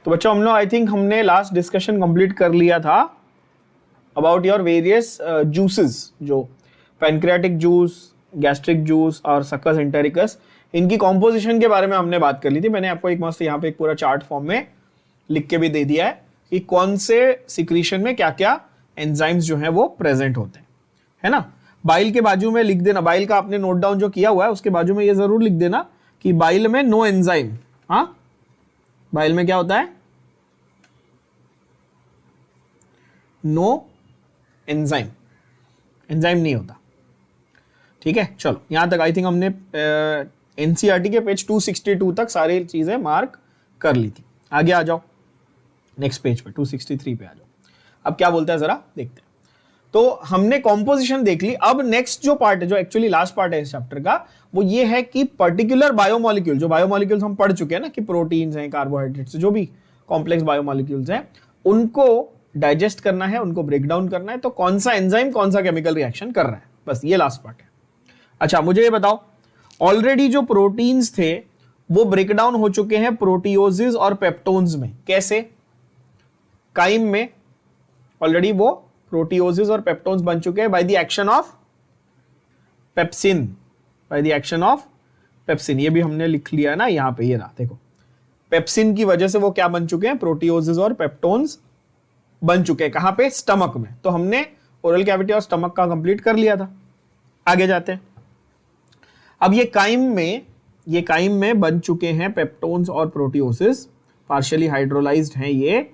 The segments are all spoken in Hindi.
तो बच्चों हम लोग आई थिंक हमने लास्ट डिस्कशन कंप्लीट कर लिया था अबाउट योर वेरियस जूसेस, जो पैनक्रियाटिक जूस, गैस्ट्रिक जूस और सक्कस एंटेरिकस, इनकी कॉम्पोजिशन के बारे में हमने बात कर ली थी। मैंने आपको एक मस्त यहाँ पे एक पूरा चार्ट फॉर्म में लिख के भी दे दिया है कि कौन से सिक्रीशन में क्या क्या एंजाइम्स जो हैं वो प्रेजेंट होते हैं, है ना। बाइल के बाजू में लिख देना, बाइल का आपने नोट डाउन जो किया हुआ है उसके बाजू में ये जरूर लिख देना कि बाइल में नो एंजाइम। हाँ, बाइल में क्या होता है? नो एंजाइम, एंजाइम नहीं होता। ठीक है, चलो यहां तक आई थिंक हमने एनसीईआरटी के पेज 262 तक सारी चीजें मार्क कर ली थी। आगे आ जाओ नेक्स्ट पेज पे, 263 पे आ जाओ। अब क्या बोलता है जरा देखते हैं। तो हमने कॉम्पोजिशन देख ली। अब नेक्स्ट जो पार्ट है, जो एक्चुअली लास्ट पार्ट है इस चैप्टर का, वो ये है कि पर्टिकुलर बायोमोलिक्यूल, जो बायोमोलिक्यूल्स हम पढ़ चुके हैं ना कि प्रोटीन्स हैं, कार्बोहाइड्रेट्स, जो भी कॉम्प्लेक्स बायोमोलिक्यूल्स हैं, उनको डाइजेस्ट करना है, उनको ब्रेक डाउन करना है। तो कौन सा एंजाइम कौन सा केमिकल रिएक्शन कर रहा है, बस ये लास्ट पार्ट है। अच्छा मुझे ये बताओ, ऑलरेडी जो प्रोटीन्स थे वो ब्रेक डाउन हो चुके हैं प्रोटियोसिस और पेप्टोन्स में। कैसे? काइम में ऑलरेडी वो प्रोटियोसिस और पेप्टोन्स बन चुके हैं by the action of pepsin, by the action of pepsin. ये भी हमने लिख लिया ना यहां पे, ये रहा देखो, पेप्सिन की वजह से वो क्या बन चुके हैं? प्रोटियोसिस और पेप्टोन्स बन चुके हैं। कहां पे? स्टमक में। तो हमने ओरल कैविटी और स्टमक का कंप्लीट कर लिया था। आगे जाते हैं। अब ये काइम में बन चुके हैं पेप्टोन्स और प्रोटियोसिस, पार्शियली हाइड्रोलाइज्ड हैं ये।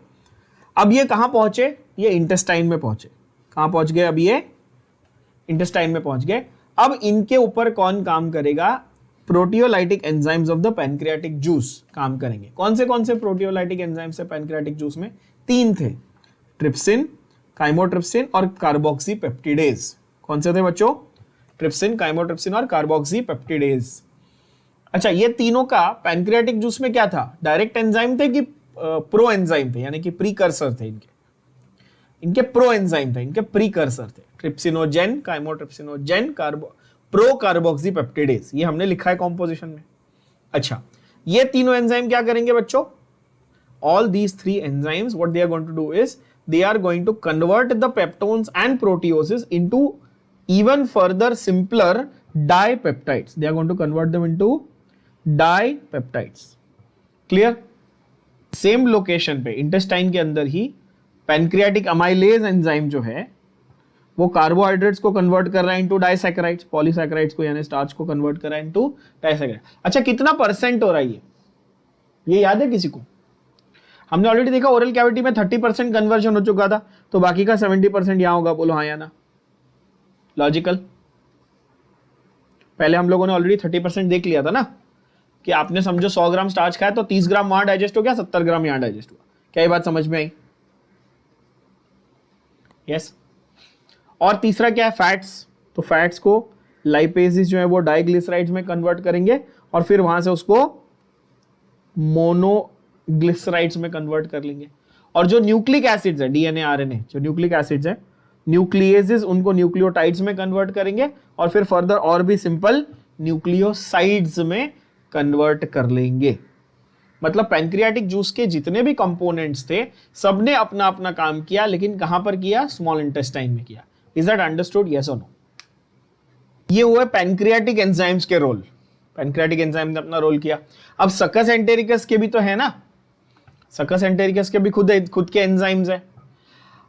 अब ये कहां पहुंचे? ये इंटेस्टाइन में पहुंचे। कहां पहुंच गए? अब ये इंटेस्टाइन में पहुंच गए। अब इनके ऊपर कौन काम करेगा? Proteolytic enzymes of the pancreatic juice काम करेंगे। कौन से प्रोटियोलाइटिक एंजाइम्स है पैनक्रियाटिक जूस में? 3 थे, ट्रिप्सिन, काइमोट्रिप्सिन और कार्बोक्सीपेप्टिडेज। कौन से थे बच्चों? ट्रिप्सिन, काइमोट्रिप्सिन और कार्बोक्सीपेप्टिडेज। अच्छा, ये तीनों का पैनक्रियाटिक जूस में क्या था? डायरेक्ट एंजाइम थे कि प्रो एंजाइम थे, यानी कि प्रीकर्सर थे? इनके प्रो एंजाइम थे, इनके प्रीकर्सर थे। ट्रिप्सिनोजेन, काइमोट्रिप्सिनोजेन, प्रो कार्बोक्सीपेप्टिडेज, ये हमने लिखा है कॉम्पोजिशन में। अच्छा, ये तीनों एंजाइम क्या करेंगे बच्चों? All these 3 enzymes, what they are going to do is they are going to convert the peptones and proteoses into even further simpler dipeptides. They are going to convert them into dipeptides. Clear? Same location पे इंटेस्टाइन के अंदर ही पैनक्रियाटिक अमाइलेज एंजाइम जो है वो कार्बोहाइड्रेट्स को कन्वर्ट कर रहा है इनटू डाइसैकेराइड्स, पॉलीसैकेराइड्स को यानी स्टार्च को कन्वर्ट कर रहा है इनटू डाइसैकेराइड। अच्छा, कितना परसेंट हो रहा है ये याद है किसी को? हमने ऑलरेडी देखा ओरल कैविटी में 30% कन्वर्जन हो चुका था, तो बाकी का 70% यहां होगा। बोलो हाँ या ना? लॉजिकल। पहले हम लोगों ने ऑलरेडी 30% देख लिया था ना, कि आपने समझो 100 ग्राम स्टार्च खाया तो 30 ग्राम वहां डाइजेस्ट हो गया, 70 ग्राम यहां डाइजेस्ट हुआ। क्या ये बात समझ में आई? यस। और तीसरा क्या है? फैट्स। तो फैट्स को लाइपेजेस जो है वो डाइग्लिसराइड्स में कन्वर्ट करेंगे और फिर वहां से उसको मोनोग्लिसराइड्स में कन्वर्ट कर लेंगे। और जो न्यूक्लिक एसिड्स है, डीएनए, आरएनए, जो न्यूक्लिक एसिड्स है, न्यूक्लिएजेस, उनको न्यूक्लियोटाइड्स में कन्वर्ट करेंगे और फिर फर्दर और भी सिंपल न्यूक्लियोसाइड्स में कन्वर्ट कर लेंगे। मतलब पैनक्रियाटिक जूस के जितने भी कंपोनेंट्स थे सबने अपना अपना काम किया, लेकिन कहां पर किया? स्मॉल इंटेस्टाइन में किया। Is that understood? यस और नो? ये हुआ पैनक्रियाटिक एंजाइम्स के रोल। पैनक्रियाटिक एंजाइम ने अपना रोल किया। अब सकस एंटेरिकस के भी तो है ना, सकस एंटेरिकस के भी खुद के एंजाइम्स है।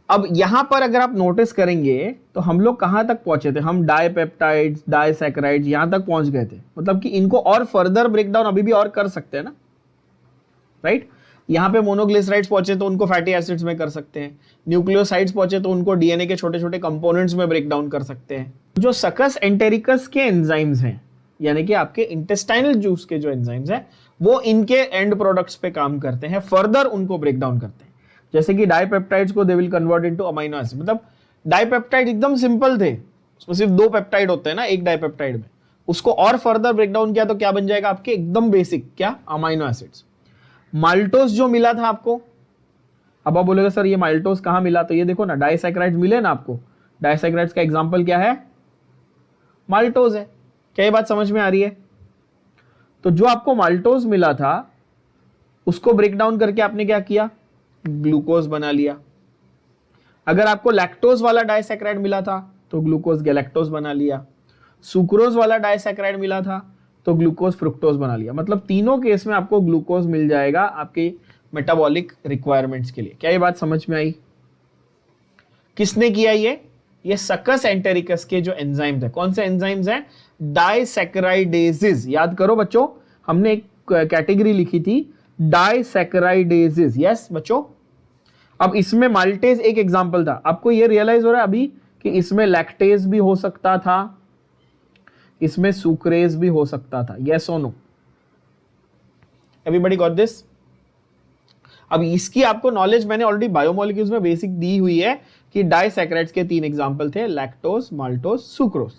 अब यहां पर अगर आप नोटिस करेंगे तो हम लोग कहां तक पहुंचे थे? हम डाइपेप्टाइड्स, डाइसैकेराइड्स यहां तक पहुंच गए थे। मतलब कि इनको और फर्दर ब्रेकडाउन अभी भी और कर सकते हैं ना, राइट? यहां पे मोनोग्लिसराइड्स पहुंचे तो उनको फैटी एसिड्स में कर सकते हैं, न्यूक्लियोसाइड्स पहुंचे तो उनको डीएनए के छोटे छोटे कंपोनेंट्स में ब्रेक डाउन कर सकते हैं। जो सकस एंटेरिकस के एंजाइम्स हैं, यानी कि आपके इंटेस्टाइनल जूस के जो एंजाइम्स हैं, वो इनके एंड प्रोडक्ट्स पे काम करते हैं, फर्दर उनको ब्रेक डाउन करते हैं। जैसे कि डाइपेप्टाइड्स को they will convert into amino acid. मतलब डाइपेप्टाइड एकदम सिंपल थे, उसमें सिर्फ 2 पेप्टाइड होते हैं ना एक डाइपेप्टाइड में, उसको और फर्दर ब्रेक डाउन किया तो क्या बन जाएगा आपके? एकदम बेसिक क्या? Amino acids. माल्टोस जो मिला था आपको, अब आप बोलेगा सर ये माल्टोस कहां मिला? तो ये देखो ना, डाइसैकेराइड्स मिले ना आपको। डाइसैकेराइड्स का एग्जांपल क्या है? माल्टोस है। क्या ये बात समझ में आ रही है? तो जो आपको माल्टोस मिला था उसको ब्रेक डाउन करके आपने क्या किया, ग्लूकोज बना लिया। अगर आपको लैक्टोज वाला डाइसैकेराइड मिला था तो ग्लूकोज गैलेक्टोज बना लिया, सुक्रोज वाला डाइसैकेराइड मिला था तो ग्लूकोज फ्रुक्टोज बना लिया। मतलब तीनों केस में आपको ग्लूकोज मिल जाएगा आपके मेटाबॉलिक रिक्वायरमेंट्स के लिए। क्या ये बात समझ में आई? किसने किया ये सकस एंटेरिकस के जो एंजाइम्स है, कौन से एंजाइम्स हैं, डाइसैकेराइडेजेस। याद करो बच्चों, हमने एक कैटेगरी लिखी थी डाइसैकेराइडेजेस। यस बच्चों, अब इसमें माल्टेज एक एग्जांपल था। आपको ये रियलाइज हो रहा है अभी कि इसमें लैक्टेज भी हो सकता था, इसमें सुक्रेज भी हो सकता था। यस और नो? Everybody got this? अब इसकी आपको नॉलेज मैंने ऑलरेडी बायोमोलिक्यूल्स में बेसिक दी हुई है कि डाइसैकेराइड्स के 3 एग्जांपल थे, लैक्टोज, माल्टोज, सुक्रोज।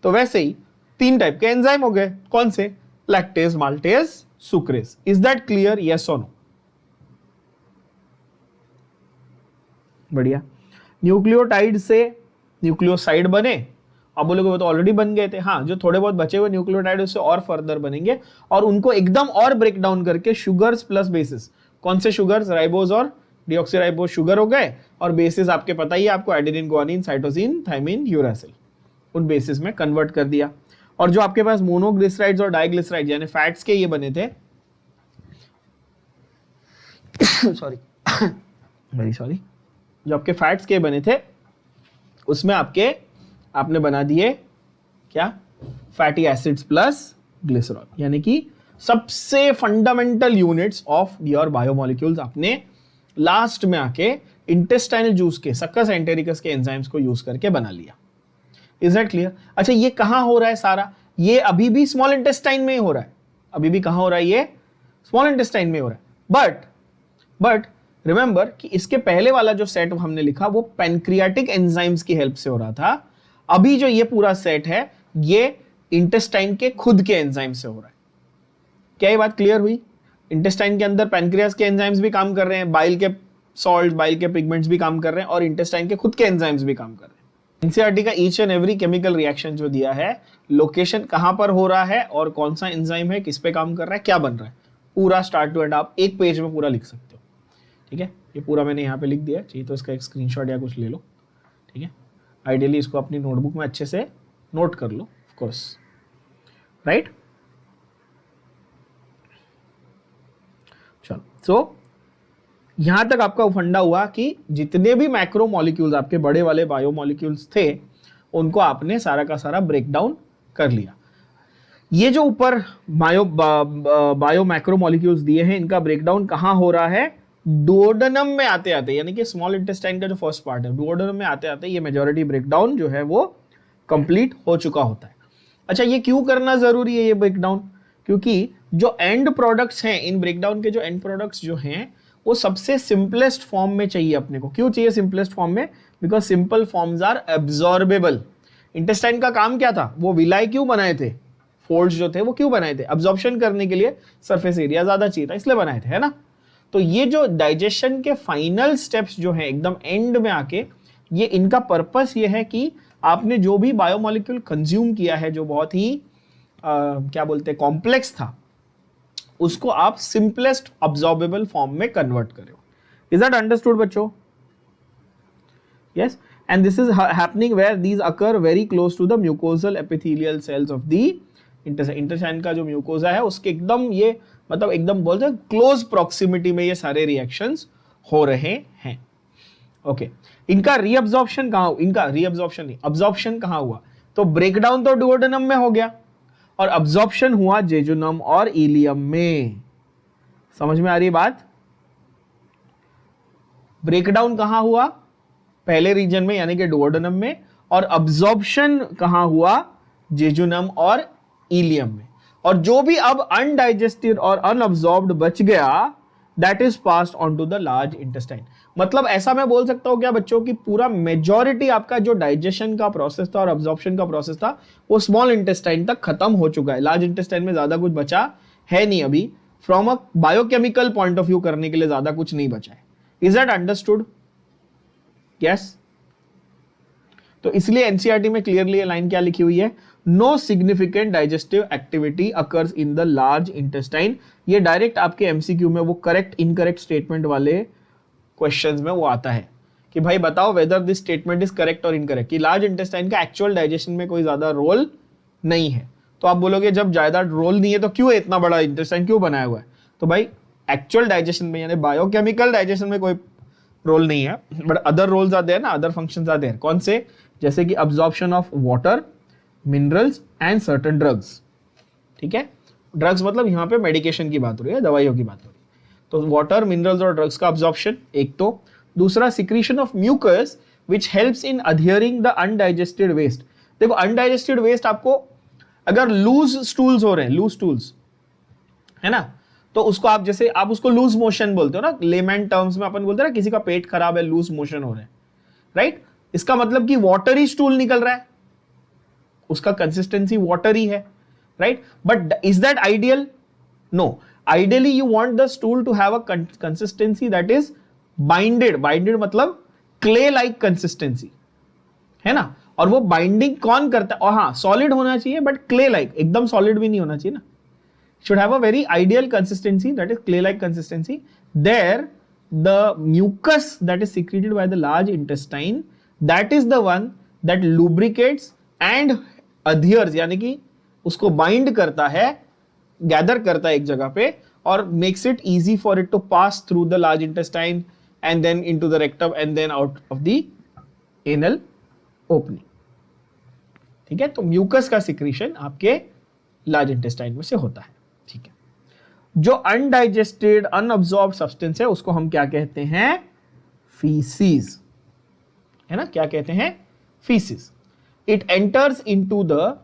तो वैसे ही 3 टाइप के एंजाइम हो गए, कौन से, lactase, maltase, sucrase. Is that clear? Yes और नो? बढ़िया। न्यूक्लियोटाइड से न्यूक्लियोसाइड बने, अब बोलोगे वो तो ऑलरेडी बन गए थे। हाँ, जो थोड़े बहुत बचे हुए न्यूक्लियोटाइड उससे और फर्दर बनेंगे और उनको एकदम और ब्रेक डाउन करके शुगर्स प्लस बेसिस, कौन से शुगर्स, राइबोज और डीऑक्सीराइबोज शुगर हो गए, और बेसिस आपके पता ही है आपको, adenine, guanine, cytosine, thymine, uracil, उन बेसिस में कन्वर्ट कर दिया। और जो आपके पास मोनोग्लिसराइड्स और डाइग्लिसराइड्स यानी फैट्स के ये बने थे सॉरी वेरी सॉरी, जो आपके फैट्स के बने थे उसमें आपने बना दिए क्या, फैटी एसिड्स प्लस ग्लिसरॉल, यानी कि सबसे fundamental units of your biomolecules आपने लास्ट में आके इंटेस्टाइनल जूस के, सक्कस एंटेरिकस के एंजाइम्स को यूज करके बना लिया। Is that clear? अच्छा, ये कहां हो रहा है सारा? ये अभी भी स्मॉल इंटेस्टाइन में ही हो रहा है। अभी भी कहां हो रहा है? ये स्मॉल इंटेस्टाइन में हो रहा है। बट रिमेंबर कि इसके पहले वाला जो सेट हमने लिखा वो पैनक्रियाटिक एंजाइम्स की हेल्प से हो रहा था। अभी जो ये पूरा सेट है ये इंटेस्टाइन के खुद के एंजाइम से हो रहा है। क्या ये बात क्लियर हुई? इंटेस्टाइन के अंदर पैनक्रियास के एंजाइम्स भी काम कर रहे हैं, बाइल के सॉल्ट, बाइल के पिगमेंट्स भी काम कर रहे हैं, और इंटेस्टाइन के खुद के एंजाइम्स भी काम कर रहे हैं। एनसीईआरटी का each and every chemical reaction जो दिया है, लोकेशन कहां पर हो रहा है और कौन सा एंजाइम है, किस पे काम कर रहा है, क्या बन रहा है, पूरा स्टार्ट टू एंड आप एक पेज में पूरा लिख सकते हो। ठीक है, ये पूरा मैंने यहाँ पे लिख दिया, चाहिए तो इसका एक स्क्रीनशॉट या कुछ ले लो। ठीक है, आइडियली इसको अपनी नोटबुक में अच्छे से नोट कर लो, ऑफ कोर्स, राइट। चलो, सो यहां तक आपका फंडा हुआ कि जितने भी मैक्रो मॉलिक्यूल्स आपके बड़े वाले बायोमॉलिक्यूल्स थे उनको आपने सारा का सारा ब्रेक डाउन कर लिया। ये जो ऊपर बायो मैक्रो मॉलिक्यूल्स दिए हैं इनका ब्रेकडाउन कहां हो रहा है, डुओडेनम में आते आते, यानी कि स्मॉल इंटेस्टाइन का जो फर्स्ट पार्ट है, डुओडेनम में आते आते ये मेजॉरिटी ब्रेकडाउन जो है वो कंप्लीट हो चुका होता है। अच्छा, ये क्यों करना जरूरी है ये ब्रेकडाउन? क्योंकि जो एंड प्रोडक्ट्स हैं, इन ब्रेकडाउन के जो एंड प्रोडक्ट्स जो हैं वो सबसे सिंपलेस्ट फॉर्म में चाहिए अपने को। क्यों चाहिए सिंपलेस्ट फॉर्म में? Because simple forms are absorbable. Intestine का काम क्या था, वो विलाई क्यों बनाए थे, फोल्ड्स जो थे वो क्यों बनाए थे, अब्जॉर्प्शन करने के लिए, सरफेस एरिया ज्यादा चाहिए था इसलिए बनाए थे, है ना। तो ये जो डाइजेशन के फाइनल स्टेप्स जो है एकदम एंड में आके, ये इनका पर्पस ये है कि आपने जो भी बायोमोलिक्यूल कंज्यूम किया है जो बहुत ही क्या बोलते हैं कॉम्प्लेक्स था, उसको आप सिंपलेस्ट अब्जॉर्बेबल फॉर्म में कन्वर्ट करो। इज दैट अंडरस्टूड बच्चों? Yes, and this is happening where these occur very close to the mucosal epithelial cells of the intestine का जो म्यूकोजा है उसके एकदम, ये मतलब एकदम बोलते हैं क्लोज प्रॉक्सिमिटी में ये सारे रिएक्शंस हो रहे हैं। ओके, इनका रीअब्जॉर्प्शन कहां, इनका रीअब्जॉर्प्शन नहीं, अब्जॉर्प्शन कहां हुआ? तो ब्रेकडाउन तो डुओडेनम में हो गया और अब्जॉर्प्शन हुआ जेजुनम और इलियम में। समझ में आ रही बात? ब्रेकडाउन कहां हुआ? पहले रीजन में यानी कि डुओडेनम में, और अब्जॉर्प्शन कहां हुआ? जेजुनम और इलियम में। और जो भी अब अनडाइजेस्टेड और अनअब्जॉर्ब्ड बच गया, that is passed on to the large intestine. मतलब ऐसा मैं बोल सकता हूं क्या बच्चों की पूरा मेजॉरिटी आपका जो डाइजेशन का प्रोसेस था और अब्जॉर्प्शन का प्रोसेस था वो स्मॉल इंटेस्टाइन तक खत्म हो चुका है। लार्ज इंटेस्टाइन में ज्यादा कुछ बचा है नहीं अभी, from a biochemical point of view करने के लिए ज्यादा कुछ नहीं बचा है। Is that understood? यस। तो इसलिए एनसीईआरटी में क्लियरली ये लाइन क्या लिखी हुई है, no significant digestive activity occurs in the large intestine. ये डायरेक्ट आपके एमसीक्यू में वो करेक्ट इनकरेक्ट स्टेटमेंट वाले क्वेश्चंस में वो आता है कि भाई बताओ whether this statement is correct और इनकरेक्ट, कि लार्ज इंटेस्टाइन का एक्चुअल डाइजेशन में कोई ज्यादा रोल नहीं है। तो आप बोलोगे जब ज्यादा रोल नहीं है तो क्यों इतना बड़ा इंटेस्टाइन क्यों बनाया हुआ है? तो भाई एक्चुअल डाइजेशन में यानी बायोकेमिकल डाइजेशन में कोई रोल नहीं है, but other roles are there ना, अदर फंक्शंस आर देयर। कौन से? जैसे कि absorption of water, minerals and certain drugs. ठीक है, ड्रग्स मतलब यहाँ पे मेडिकेशन की बात हो रही है, दवाइयों की बात हो रही है। तो वाटर, मिनरल्स और ड्रग्स का अब्जॉर्प्शन एक तो। दूसरा secretion of mucus which helps in adhering the undigested waste. देखो अनडाइजेस्टेड वेस्ट आपको अगर लूज स्टूल्स हो रहे हैं, लूज स्टूल्स है ना, तो उसको आप जैसे आप उसको लूज मोशन बोलते हो ना, लेमैन टर्म्स में अपन बोलते हैं ना किसी का पेट खराब है, लूज मोशन हो रहे हैं, राइट? इसका मतलब कि वाटरी स्टूल निकल रहा है, उसका कंसिस्टेंसी वाटरी है, right? But is that ideal? No, ideally you want the stool to have a consistency that is binded. Binded मतलब क्ले लाइक कंसिस्टेंसी, है ना? और वो बाइंडिंग कौन करता है? और हाँ, सॉलिड होना चाहिए बट क्ले लाइक, एकदम सॉलिड भी नहीं होना चाहिए ना। Should have a very ideal consistency, that is clay-like consistency. There, the mucus that is secreted by the large intestine, that is the one that lubricates and adheres, यानी कि उसको bind करता है, gather करता है एक जगह पे और makes it easy for it to pass through the large intestine and then into the rectum and then out of the anal opening. ठीक है, तो म्यूकस का सिक्रीशन आपके लार्ज इंटेस्टाइन में से होता है। ठीक है, जो अनडाइजेस्टेड अनअब्सॉर्ब सब्सटेंस है उसको हम क्या कहते हैं? फीसिस, है ना? क्या कहते हैं? Faeces. It enters into the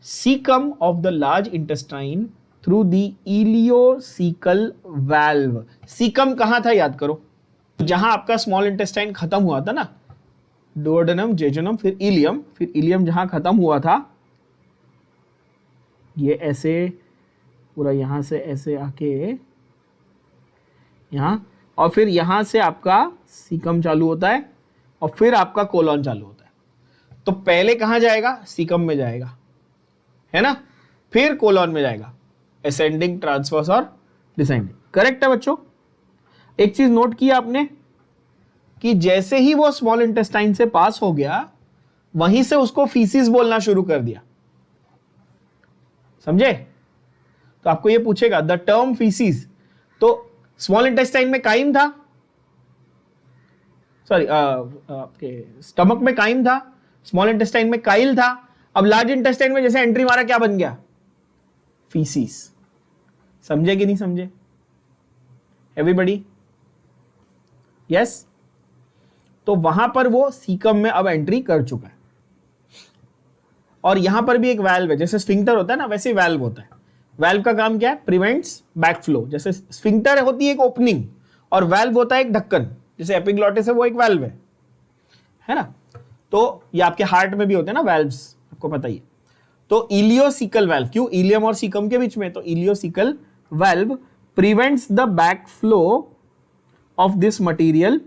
caecum of the large intestine through the ileocaecal valve. Caecum कहां था याद करो, जहां आपका स्मॉल इंटेस्टाइन खत्म हुआ था ना, डुओडेनम, जेजुनम, फिर इलियम जहां खत्म हुआ था, ये ऐसे पूरा यहां से ऐसे आके यहां, और फिर यहां से आपका सीकम चालू होता है और फिर आपका कोलॉन चालू होता है। तो पहले कहां जाएगा? सीकम में जाएगा, है ना? फिर कोलॉन में जाएगा, असेंडिंग, ट्रांसवर्स और डिसेंडिंग। करेक्ट है बच्चों? एक चीज नोट किया आपने कि जैसे ही वो स्मॉल इंटेस्टाइन से पास हो गया वहीं से उसको फीसिस बोलना शुरू कर दिया, समझे? तो आपको ये पूछेगा द टर्म फीसिस, तो स्मॉल इंटेस्टाइन में काइम था, सॉरी आपके स्टमक में काइम था, स्मॉल इंटेस्टाइन में काइल था, अब लार्ज इंटेस्टाइन में जैसे एंट्री मारा क्या बन गया? फीसिस। समझे कि नहीं समझे एवरीबॉडी? यस। तो वहां पर वो सीकम में अब एंट्री कर चुका है। और यहां पर भी एक वाल्व है, जैसे स्फिंक्टर होता है ना वैसे वाल्व होता है। वाल्व का काम क्या है? Prevents backflow. जैसे स्फिंक्टर होती है एक ओपनिंग और वाल्व होता है एक ढक्कन, जैसे एपिग्लॉटिस है वो एक वाल्व है ना? तो ये आपके हार्ट में भी होते हैं ना वाल्व्स, आपको पता ही है। तो इलियोसिकल वाल्व, क्यों? इलियम और सीकम के बीच में, तो ileocaecal valve prevents the backflow of this material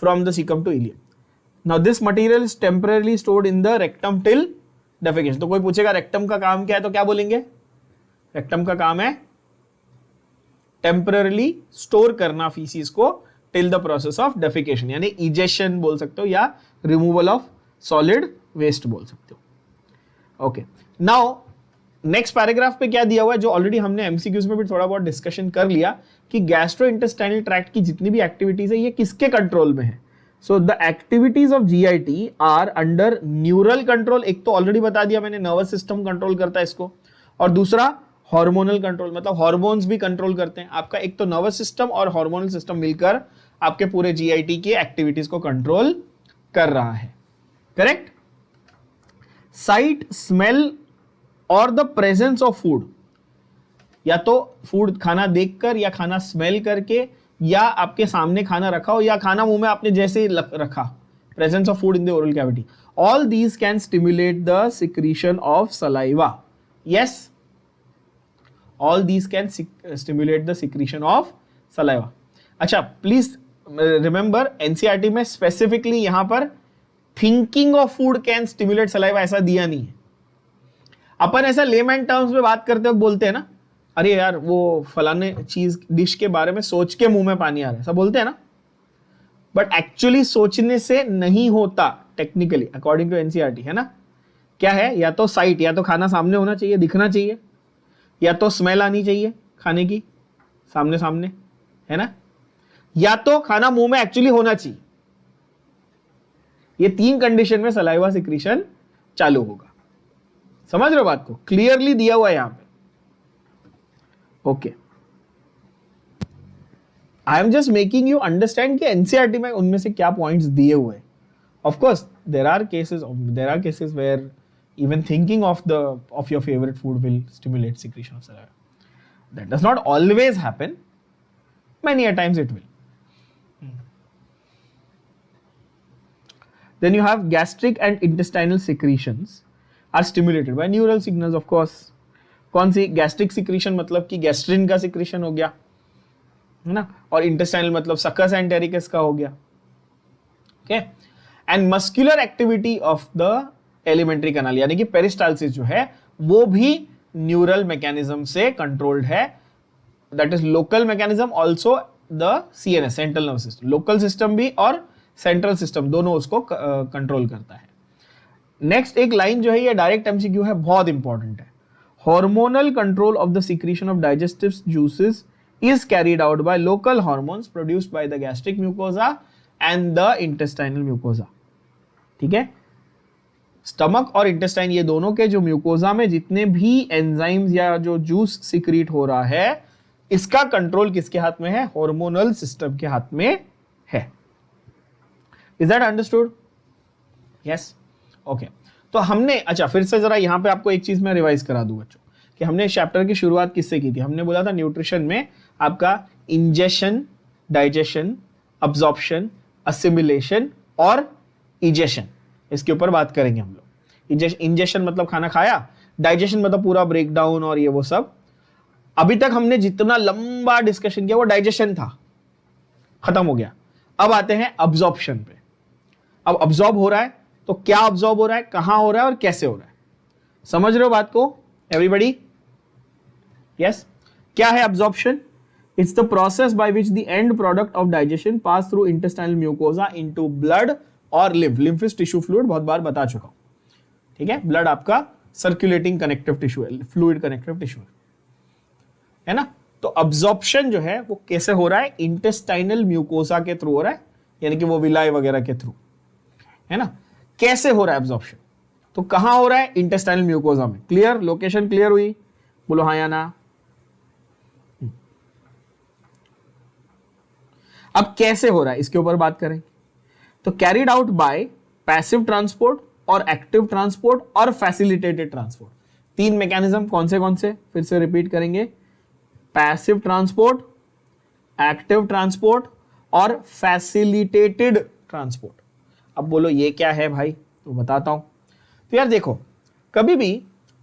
from the caecum to ileum. Now this material is temporary stored in the rectum till defecation. तो कोई पूछेगा रेक्टम का काम क्या है, तो क्या बोलेंगे? रेक्टम का काम है टेम्पररी स्टोर करना फीसिस को till the process of defecation, यानी इजेशन बोल सकते हो या रिमूवल ऑफ सॉलिड वेस्ट बोल सकते हो। ओके, नाउ नेक्स्ट पैराग्राफ पे क्या दिया हुआ है, जो ऑलरेडी हमने एमसीक्यूज में भी थोड़ा बहुत डिस्कशन कर लिया कि गैस्ट्रोइंटेस्टाइनल ट्रैक्ट की जितनी भी एक्टिविटीज है ये किसके कंट्रोल में है? So the activities of GIT are under neural control. एक तो ऑलरेडी बता दिया मैंने, नर्वस सिस्टम कंट्रोल करता है इसको, और दूसरा हार्मोनल कंट्रोल, मतलब हार्मोन्स भी कंट्रोल करते हैं आपका। एक तो नर्वस सिस्टम और हार्मोनल सिस्टम मिलकर आपके पूरे जीआईटी के एक्टिविटीज को कंट्रोल कर रहा है। करेक्ट? साइट, स्मेल और द प्रेजेंस ऑफ फूड, या तो फूड खाना देखकर या खाना स्मेल करके या आपके सामने खाना रखा हो या खाना मुंह में आपने जैसे ही रखा, presence of food in the oral cavity, all these can stimulate the secretion of saliva. Yes, all these can stimulate the secretion of saliva. अच्छा, प्लीज रिमेंबर एनसीईआरटी में स्पेसिफिकली यहां पर thinking of food can stimulate saliva, ऐसा दिया नहीं है। अपन ऐसा लेमैन टर्म्स में बात करते वक्त बोलते हैं ना, अरे यार वो फलाने चीज डिश के बारे में सोच के मुंह में पानी आ रहा है, ऐसा बोलते हैं ना, बट एक्चुअली सोचने से नहीं होता टेक्निकली अकॉर्डिंग टू एनसीईआरटी, है ना। क्या है, या तो साइट, या तो खाना सामने होना चाहिए, दिखना चाहिए, या तो स्मेल आनी चाहिए खाने की सामने सामने, है ना, या तो खाना मुंह में एक्चुअली होना चाहिए। ये 3 कंडीशन में सलाइवा सिक्रीशन चालू होगा। समझ रहे हो बात को, क्लियरली दिया हुआ है यहां पे। Okay, I am just making you understand कि एनसीईआरटी में उनमें से क्या पॉइंट्स दिए हुए हैं। Of course there are cases where even thinking of your favorite food will stimulate secretion of saliva. That does not always happen. Many a times it will. Then you have gastric and intestinal secretions are stimulated by neural signals, of course. कौन सी gastric secretion मतलब कि gastrin का secretion हो गया, है ना, और intestinal मतलब succus entericus का हो गया, okay? And muscular activity of the alimentary canal यानी कि पेरिस्टालसिस जो है वो भी न्यूरल मैकेनिज्म से कंट्रोल्ड है। That is local mechanism, also the CNS, central nervous system, local system भी और सेंट्रल सिस्टम दोनों उसको कंट्रोल करता है। नेक्स्ट एक लाइन जो है ये डायरेक्ट एमसीक्यू है, बहुत इंपॉर्टेंट है। Hormonal control of the secretion of digestive juices is carried out by local hormones produced by the gastric mucosa and the intestinal mucosa. ठीक है, स्टमक और इंटेस्टाइन ये दोनों के जो म्यूकोजा में जितने भी एंजाइम्स या जो जूस सिक्रीट हो रहा है, इसका कंट्रोल किसके हाथ में है? हार्मोनल सिस्टम के हाथ में है। Is that understood? Yes, okay. तो हमने, अच्छा फिर से जरा यहां पे आपको एक चीज मैं रिवाइज करा दूं बच्चों, कि हमने चैप्टर की शुरुआत किससे की थी? हमने बोला था न्यूट्रिशन में आपका इंजेशन, डाइजेशन, अब्जॉर्प्शन, असिमिलेशन और इजेशन, इसके ऊपर बात करेंगे हम लोग। इंजेशन मतलब खाना खाया, डाइजेशन मतलब पूरा ब्रेकडाउन और ये वो सब। अभी तक हमने जितना लंबा डिस्कशन किया वो डाइजेशन था, खत्म हो गया। अब आते हैं अब्जॉर्प्शन पे। अब अब्जॉर्ब हो रहा है तो क्या अब्जॉर्ब हो रहा है, कहां हो रहा है और कैसे हो रहा है? समझ रहे हो बात को एवरीबॉडी? यस, क्या है absorption? It's the process by which the end product of digestion pass through intestinal mucosa into blood और लिम्फ इज टिश्यू फ्लूइड, बहुत बार बता चुका हूं। ठीक है, ब्लड आपका सर्कुलेटिंग कनेक्टिव टिश्यू है, फ्लूइड कनेक्टिव टिश्यू है ना। तो अब्जॉर्प्शन जो है वो कैसे हो रहा है? इंटेस्टाइनल म्यूकोसा के थ्रू हो रहा है, यानी कि वो विलाई वगैरह के थ्रू, है ना। कैसे हो रहा है अब्जॉर्प्शन? तो कहां हो रहा है? इंटेस्टाइनल म्यूकोसा में। क्लियर? लोकेशन क्लियर हुई? बोलो हाँ या ना। अब कैसे हो रहा है इसके ऊपर बात करें। तो carried out by passive transport और एक्टिव ट्रांसपोर्ट और फैसिलिटेटेड ट्रांसपोर्ट। 3 मैकेनिज्म कौन से? फिर से रिपीट करेंगे। पैसिव ट्रांसपोर्ट, एक्टिव ट्रांसपोर्ट और फैसिलिटेटेड ट्रांसपोर्ट। अब बोलो ये क्या है भाई? तो बताता हूं। तो यार देखो, कभी भी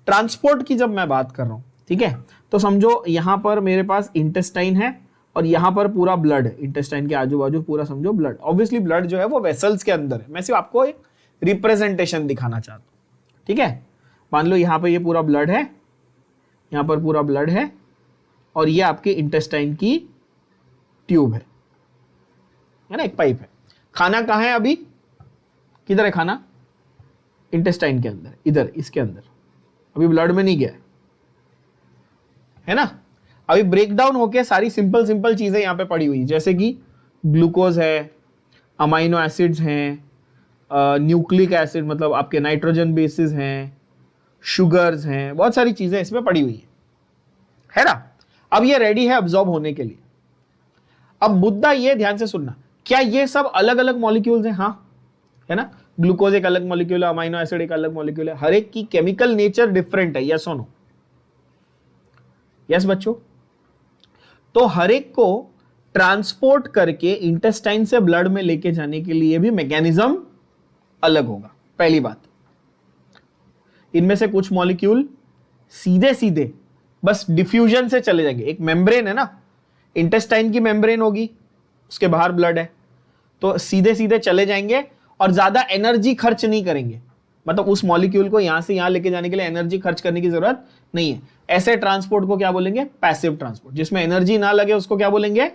ट्रांसपोर्ट की जब मैं बात कर रहा हूं, ठीक है, तो समझो यहां पर मेरे पास इंटेस्टाइन है और यहां पर पूरा ब्लड है, इंटेस्टाइन के आजू बाजू पूरा समझो ब्लड। ऑब्वियसली ब्लड जो है वो वेसल्स के अंदर है, मैं सिर्फ आपको एक रिप्रेजेंटेशन दिखाना चाहता हूं। ठीक है, मान लो यहां पर ये पूरा ब्लड है, यहां पर पूरा ब्लड है और ये आपके इंटेस्टाइन की ट्यूब है ना, एक पाइप है। खाना कहां है अभी? किधर है खाना? इंटेस्टाइन के अंदर, इधर इसके अंदर, अभी ब्लड में नहीं गया है ना। अभी ब्रेकडाउन होके सारी सिंपल चीजें यहां पे पड़ी हुई, जैसे कि ग्लूकोज है, अमाइनो एसिड्स हैं, न्यूक्लिक एसिड मतलब आपके नाइट्रोजन बेसिस हैं, शुगर्स हैं, बहुत सारी चीजें इसमें पड़ी हुई है ना। अब ये रेडी है अब्जॉर्ब होने के लिए। अब मुद्दा ये ध्यान से सुनना, क्या ये सब अलग अलग मॉलिक्यूल्स हैं? हाँ, है ना। ग्लूकोज एक अलग मॉलिक्यूल है, अमाइनो एसिड एक अलग मॉलिक्यूल है, हर एक की केमिकल नेचर डिफरेंट है। यस और नो? यस बच्चों। तो हर एक को ट्रांसपोर्ट करके इंटेस्टाइन से ब्लड में लेके जाने के लिए भी मैकेनिज्म अलग होगा। पहली बात, इनमें से कुछ मॉलिक्यूल सीधे सीधे बस डिफ्यूजन से चले जाएंगे। एक मेम्ब्रेन है ना, इंटेस्टाइन की मेम्ब्रेन होगी, उसके बाहर ब्लड है, तो सीधे सीधे चले जाएंगे और ज्यादा एनर्जी खर्च नहीं करेंगे, मतलब उस मॉलिक्यूल को यहां से यहां लेके जाने के लिए एनर्जी खर्च करने की जरूरत नहीं है, ऐसे ट्रांसपोर्ट को क्या बोलेंगे? Passive transport. जिसमें एनर्जी ना लगे उसको क्या बोलेंगे?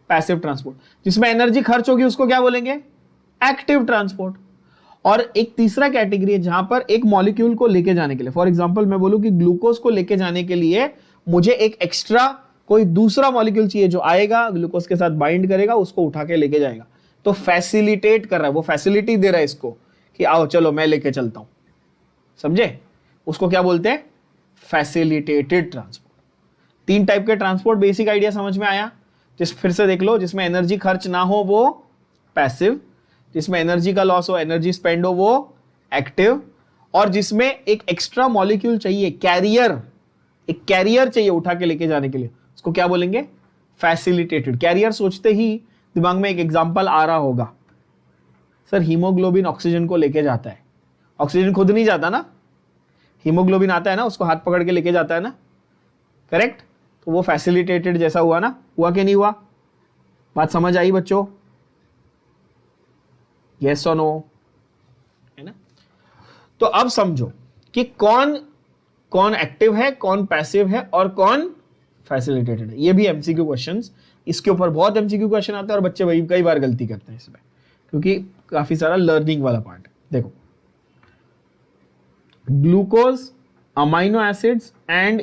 Passive transport. जिसमें एनर्जी खर्च होगी उसको क्या बोलेंगे? Active transport. और एक तीसरा कैटेगरी है जहां पर एक मॉलिक्यूल को लेके जाने के लिए, फॉर एग्जांपल मैं बोलूं कि ग्लूकोज को लेके जाने के लिए मुझे एक एक्स्ट्रा कोई दूसरा मॉलिक्यूल चाहिए जो आएगा ग्लूकोज के साथ बाइंड करेगा, उसको उठा के लेके जाएगा, तो फैसिलिटेट कर रहा है, वो फैसिलिटी दे रहा है इसको कि आओ चलो मैं लेके चलता हूं, समझे? उसको क्या बोलते हैं? Facilitated transport. 3 टाइप के ट्रांसपोर्ट, बेसिक आइडिया समझ में आया? फिर से देख लो, जिसमें एनर्जी खर्च ना हो वो पैसिव, जिसमें एनर्जी का लॉस हो, एनर्जी स्पेंड हो वो एक्टिव, और जिसमें एक एक्स्ट्रा मॉलिक्यूल चाहिए, कैरियर, एक कैरियर चाहिए उठा के लेके जाने के लिए, उसको क्या बोलेंगे? फैसिलिटेटेड। कैरियर सोचते ही दिमाग में एक एग्जांपल आ रहा होगा, सर हीमोग्लोबिन ऑक्सीजन को लेके जाता है, ऑक्सीजन खुद नहीं जाता ना, हीमोग्लोबिन आता है ना, उसको हाथ पकड़ के लेके जाता है ना, करेक्ट? तो वो फैसिलिटेटेड जैसा हुआ ना, हुआ कि नहीं हुआ? बात समझ आई बच्चों? यस और नो, है ना? तो अब समझो कि कौन कौन एक्टिव है, कौन पैसिव है और कौन फैसिलिटेटेड है। ये भी एमसीक्यू क्वेश्चंस, इसके ऊपर बहुत एमसीक्यू क्वेश्चन आते हैं और बच्चे वही कई बार गलती करते हैं इसमें, क्योंकि काफी सारा लर्निंग वाला पार्ट है। देखो, glucose, amino acids and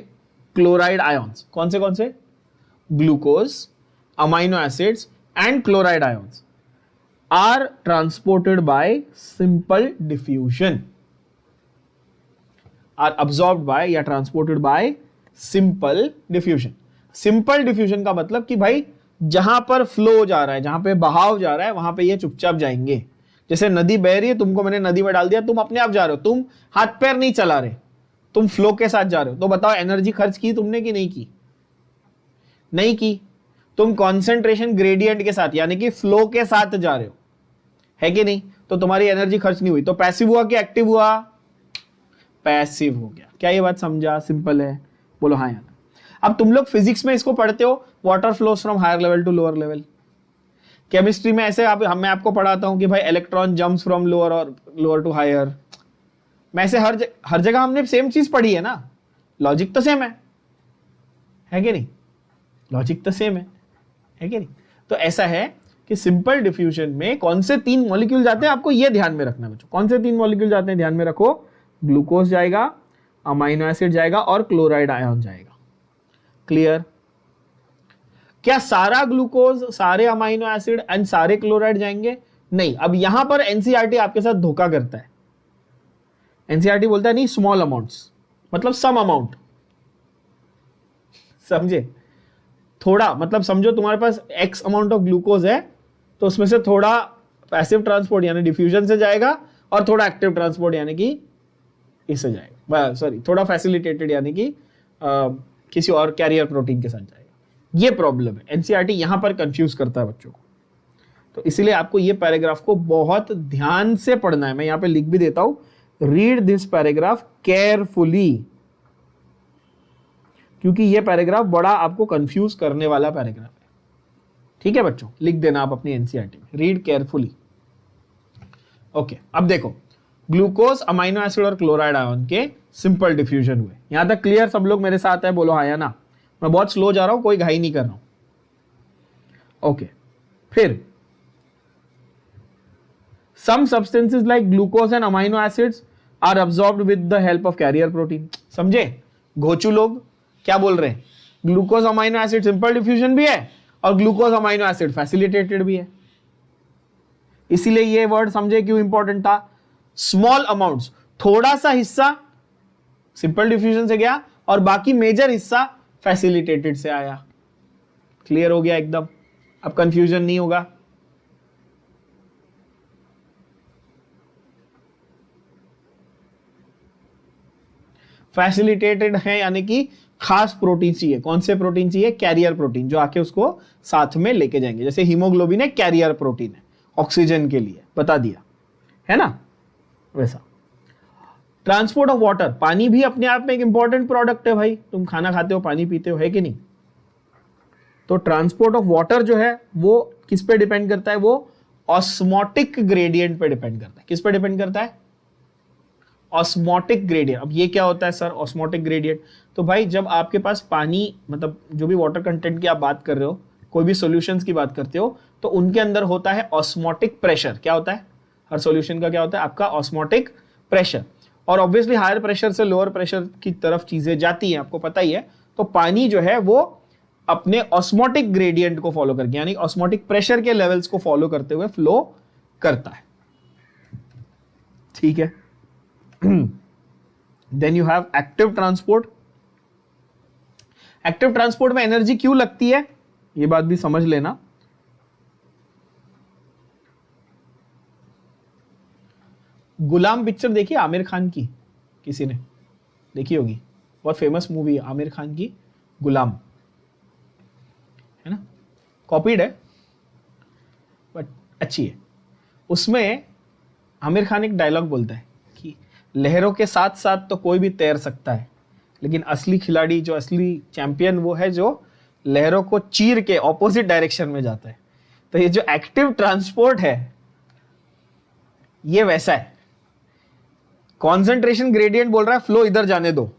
chloride ions, कौन से? Glucose, amino acids and chloride ions are transported by simple diffusion, are absorbed by या transported by simple diffusion. Simple diffusion का मतलब कि भाई जहां पर फ्लो जा रहा है, जहां पे बहाव जा रहा है, वहां पे ये चुपचाप जाएंगे। जैसे नदी बह रही है, तुमको मैंने नदी में डाल दिया, तुम अपने आप जा रहे हो, तुम हाथ पैर नहीं चला रहे, तुम फ्लो के साथ जा रहे हो। तो बताओ एनर्जी खर्च की तुमने कि नहीं की? नहीं की। तुम कॉन्सेंट्रेशन ग्रेडियंट के साथ यानी कि फ्लो के साथ जा रहे हो, है कि नहीं? तो तुम्हारी एनर्जी खर्च नहीं हुई। तो पैसिव हुआ कि एक्टिव हुआ? पैसिव हो गया। क्या ये बात समझा? सिंपल है, बोलो हाँ यार। अब तुम लोग फिजिक्स में इसको पढ़ते हो, water flows from higher level to lower level. Chemistry में ऐसे मैं आपको पढ़ाता हूं कि भाई electron jumps from lower or lower to higher. मैं ऐसे हर जगह हमने सेम चीज पढ़ी है ना, लॉजिक तो सेम है कि नहीं? लॉजिक तो सेम है कि नहीं? तो ऐसा है कि सिंपल डिफ्यूजन में कौन से 3 मॉलिक्यूल जाते हैं, आपको ये ध्यान में रखना है बच्चों। कौन से 3 मॉलिक्यूल जाते हैं ध्यान में रखो? ग्लूकोज जाएगा, अमाइनो एसिड जाएगा और क्लोराइड आयन जाएगा। क्लियर? क्या सारा ग्लूकोज, सारे अमाइनो एसिड एंड सारे क्लोराइड जाएंगे? नहीं। अब यहां पर एनसीईआरटी आपके साथ धोखा करता है। एनसीईआरटी बोलता है नहीं, स्मॉल अमाउंट्स, मतलब सम अमाउंट, समझे? थोड़ा, मतलब समझो तुम्हारे पास एक्स अमाउंट ऑफ ग्लूकोज है, तो उसमें से थोड़ा पैसिव ट्रांसपोर्ट यानी डिफ्यूजन से जाएगा और थोड़ा एक्टिव ट्रांसपोर्ट यानी कि इससे जाएगा, सॉरी थोड़ा फैसिलिटेटेड यानी कि किसी और कैरियर प्रोटीन के साथ जाएगा। ये प्रॉब्लम है, एनसीईआरटी यहां पर कंफ्यूज करता है बच्चों को। तो इसीलिए आपको ये पैराग्राफ को बहुत ध्यान से पढ़ना है। मैं यहां पे लिख भी देता हूं, रीड दिस पैराग्राफ केयरफुली, क्योंकि ये पैराग्राफ बड़ा आपको कंफ्यूज करने वाला पैराग्राफ है। ठीक है बच्चों, लिख देना आप अपनी एनसीईआरटी में, रीड केयरफुली। ओके, अब देखो, ग्लूकोज, अमाइनो एसिड और क्लोराइड आयन के सिंपल डिफ्यूजन हुए। यहां तक क्लियर? सब लोग मेरे साथ है, बोलो हाँ या ना। मैं बहुत स्लो जा रहा हूं, कोई घाई नहीं कर रहा हूं। ओके, फिर some substances like glucose and amino acids are absorbed with the help of carrier protein। समझे? घोचू लोग क्या बोल रहे हैं? Glucose amino acid simple diffusion भी है और ग्लूकोज अमाइनो एसिड फैसिलिटेटेड भी है। इसीलिए ये वर्ड समझे क्यों इंपॉर्टेंट था? स्मॉल अमाउंट्स, थोड़ा सा हिस्सा सिंपल डिफ्यूजन से गया और बाकी मेजर हिस्सा फैसिलिटेटेड से आया। क्लियर हो गया एकदम? अब कंफ्यूजन नहीं होगा। फैसिलिटेटेड है यानी कि खास प्रोटीन चाहिए। कौन से प्रोटीन चाहिए? कैरियर प्रोटीन, जो आके उसको साथ में लेके जाएंगे। जैसे हीमोग्लोबिन है, कैरियर प्रोटीन है ऑक्सीजन के लिए, बता दिया है ना? वैसा ट्रांसपोर्ट ऑफ वाटर, पानी भी अपने आप में एक इंपॉर्टेंट प्रोडक्ट है भाई। तुम खाना खाते हो, पानी पीते हो, है कि नहीं? तो ट्रांसपोर्ट ऑफ वाटर जो है वो किस पे डिपेंड करता है? वो ऑस्मोटिक ग्रेडियंट पे डिपेंड करता है। किस पे डिपेंड करता है? Osmotic gradient. अब ये क्या होता है सर ऑस्मोटिक ग्रेडियंट? तो भाई जब आपके पास पानी, मतलब जो भी वाटर कंटेंट की आप बात कर रहे हो, कोई भी सॉल्यूशंस की बात करते हो, तो उनके अंदर होता है ऑस्मोटिक प्रेशर। क्या होता है? हर सॉल्यूशन का क्या होता है? आपका ऑस्मोटिक प्रेशर। और ऑब्वियसली हायर प्रेशर से लोअर प्रेशर की तरफ चीजें जाती हैं, आपको पता ही है। तो पानी जो है वो अपने ऑस्मोटिक ग्रेडियंट को फॉलो करके, यानी ऑस्मोटिक प्रेशर के लेवल्स को फॉलो करते हुए फ्लो करता है। ठीक है। Then you have active transport. Active transport में एनर्जी क्यों लगती है, ये बात भी समझ लेना। गुलाम पिक्चर देखी आमिर खान की? किसी ने देखी होगी, बहुत फेमस मूवी है आमिर खान की, गुलाम, है ना? कॉपीड है बट अच्छी है। उसमें आमिर खान एक डायलॉग बोलता है कि लहरों के साथ साथ तो कोई भी तैर सकता है, लेकिन असली खिलाड़ी, जो असली चैंपियन, वो है जो लहरों को चीर के ऑपोजिट डायरेक्शन में जाता है। तो ये जो एक्टिव ट्रांसपोर्ट है ये वैसा है। कॉन्सेंट्रेशन ग्रेडियंट बोल रहा है फ्लो इधर जाने दो,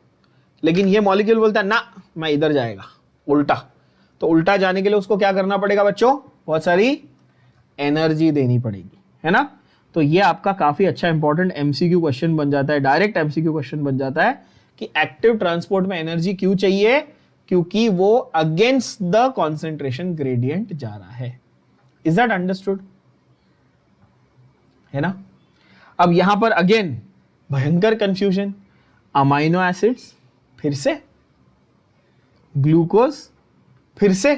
लेकिन ये मॉलिक्यूल बोलता है ना मैं इधर जाएगा, उल्टा। तो उल्टा जाने के लिए उसको क्या करना पड़ेगा बच्चों? बहुत सारी एनर्जी देनी पड़ेगी, है ना? तो ये आपका काफी अच्छा इंपॉर्टेंट एमसीक्यू क्वेश्चन बन जाता है, डायरेक्ट एमसीक्यू क्वेश्चन बन जाता है कि एक्टिव ट्रांसपोर्ट में एनर्जी क्यों चाहिए? क्योंकि वो अगेंस्ट द कॉन्सेंट्रेशन ग्रेडियंट जा रहा है। Is that understood? है ना? अब यहां पर अगेन भयंकर कंफ्यूजन। अमाइनो एसिड्स, फिर से ग्लूकोज, फिर से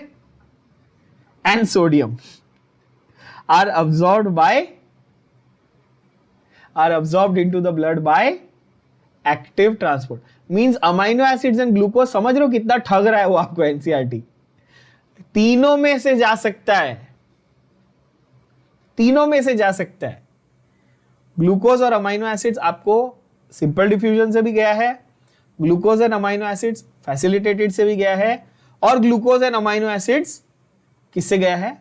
and sodium are absorbed into the blood by active transport. Means amino acids and glucose, समझ रहे हो कितना ठग रहा है वो आपको एनसीईआरटी? तीनों में से जा सकता है, तीनों में से जा सकता है। ग्लूकोज और अमाइनो एसिड्स आपको सिंपल डिफ्यूजन से भी गया है, glucose and amino acids facilitated से भी गया है, और ग्लूकोज एंड अमाइनो एसिड्स किससे गया है?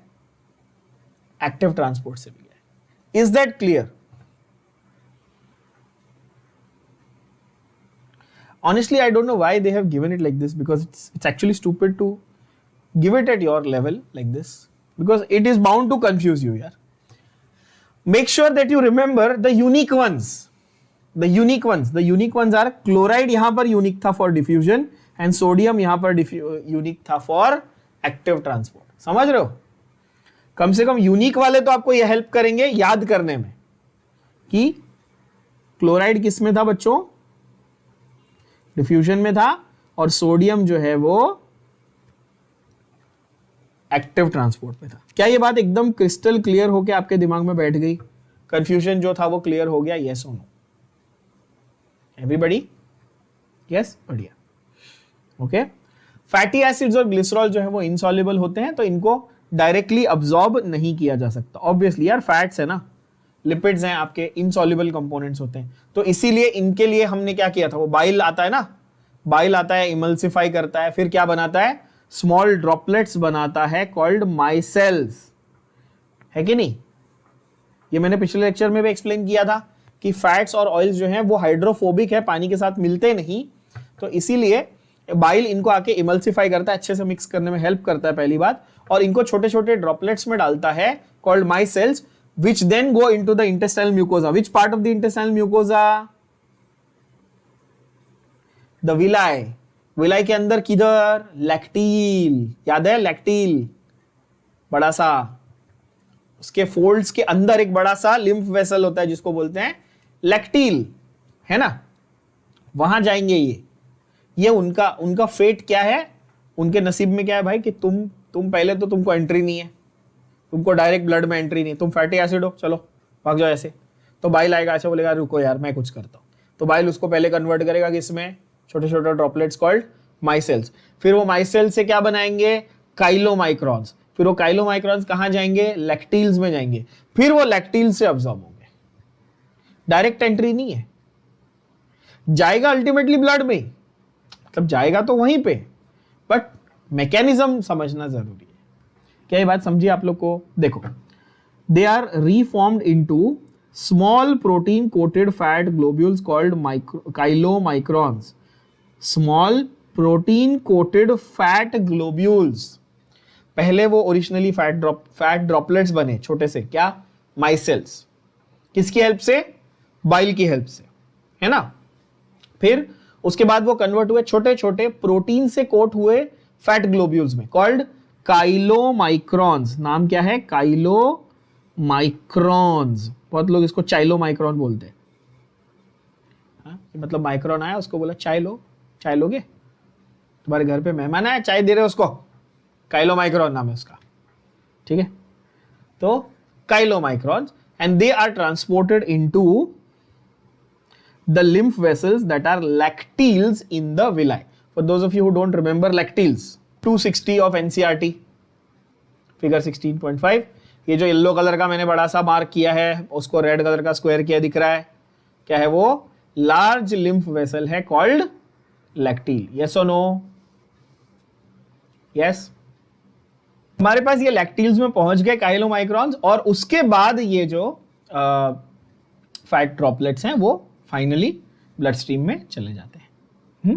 एक्टिव ट्रांसपोर्ट से भी गया है। Is that clear? Honestly, I don't know why they have given it like this, because it's actually stupid to give it at your level like this, because it is bound to confuse you, yaar. Make sure that you remember the unique ones. The unique ones are chloride यहाँ पर unique था for diffusion and sodium यहाँ पर unique था for active transport. समझ रहे हो? कम से कम यूनिक वाले तो आपको ये हेल्प करेंगे याद करने में कि क्लोराइड किस में था बच्चों? डिफ्यूजन में था, और सोडियम जो है वो एक्टिव ट्रांसपोर्ट में था। क्या ये बात एकदम क्रिस्टल क्लियर होके आपके दिमाग में बैठ गई? कंफ्यूजन जो था वो क्लियर हो गया? यस और नो? एवरीबॉडी? यस, बढ़िया। ओके। फैटी एसिड्स और ग्लिसरॉल जो है वो इनसॉल्युबल होते हैं, तो इनको डायरेक्टली अब्सॉर्ब नहीं किया जा सकता। ऑब्वियसली यार, फैट्स है ना, लिपिड्स हैं आपके, इनसॉल्युबल कंपोनेंट्स होते हैं, तो इसीलिए इनके लिए हमने क्या किया था? वो बाइल आता है ना, बाइल आता है, इमल्सिफाई करता है, फिर क्या बनाता है? स्मॉल ड्रॉपलेट्स बनाता है कॉल्ड माइसेल्स, है कि नहीं? ये मैंने पिछले लेक्चर में भी एक्सप्लेन किया था कि फैट्स और ऑयल्स जो हैं वो हाइड्रोफोबिक है, पानी के साथ मिलते नहीं, तो इसीलिए बाइल इनको आके इमल्सिफाई करता है, अच्छे से मिक्स करने में हेल्प करता है, पहली बात, और इनको छोटे छोटे ड्रॉपलेट्स में डालता है called माइसेल्स, which then go into the intestinal mucosa. Which part of the intestinal mucosa? The villi. Villi के अंदर किधर? लैक्टील, याद है? लैक्टील बड़ा सा, उसके फोल्ड्स के अंदर एक बड़ा सा लिम्फ वेसल होता है जिसको बोलते हैं लैक्टील, है ना? वहां जाएंगे ये उनका फेट क्या है? उनके नसीब में क्या है भाई कि तुम पहले तो तुमको एंट्री नहीं है, तुमको डायरेक्ट ब्लड में एंट्री नहीं, तुम फैटी एसिड हो, चलो भाग जाओ ऐसे। तो बाइल आएगा, अच्छा बोलेगा रुको यार मैं कुछ करता हूँ, तो बाइल उसको पहले कन्वर्ट करेगा किसमें? छोटे छोटे ड्रॉपलेट्स कॉल्ड माइसेल्स। फिर वो माइसेल्स से क्या बनाएंगे? काइलोमाइक्रॉन्स। फिर वो काइलोमाइक्रॉन्स कहाँ जाएंगे? लैक्टील्स में जाएंगे, फिर वो लैक्टील से अब्सॉर्ब होंगे। डायरेक्ट एंट्री नहीं है, जाएगा अल्टीमेटली ब्लड में, मतलब जाएगा तो वहीं पे, बट मैकेनिज्म समझना जरूरी है। क्या ये बात समझी आप लोग को? देखो, they are reformed into small protein coated fat globules called chylomicrons. Small protein coated fat globules. पहले वो ओरिजिनली फैट ड्रॉपलेट्स बने छोटे से, क्या, माइसेल्स। किसकी हेल्प से? बाइल की हेल्प से, है ना। फिर उसके बाद वो कन्वर्ट हुए छोटे छोटे प्रोटीन से कोट हुए फैट ग्लोब्यूल्स में, कॉल्ड काइलोमाइक्रॉन्स। नाम क्या है? काइलोमाइक्रॉन्स। बहुत लोग इसको चाइलोमाइक्रॉन बोलते हैं। मतलब माइक्रॉन आया, उसको बोला चाय लो, चाय लोगे? तुम्हारे घर पे मेहमान आया, चाय दे रहे हो उसको, काइलोमाइक्रॉन नाम है उसका, ठीक है। तो chylomicrons, and they are transported into the lymph vessels that are lacteals in the villi. For those of you who don't remember lacteals, 260 of NCERT, figure 16.5, ये जो येलो कलर का मैंने बड़ा सा मार्क किया है उसको रेड कलर का स्क्वायर किया दिख रहा है, क्या है वो? लार्ज लिम्फ वेसल है कॉल्ड लैक्टील। यस और नो? यस। हमारे पास ये लैक्टील्स में पहुंच गए काइलोमाइक्रॉन्स, और उसके बाद ये जो फैट ड्रॉपलेट्स हैं वो फाइनली ब्लड स्ट्रीम में चले जाते हैं।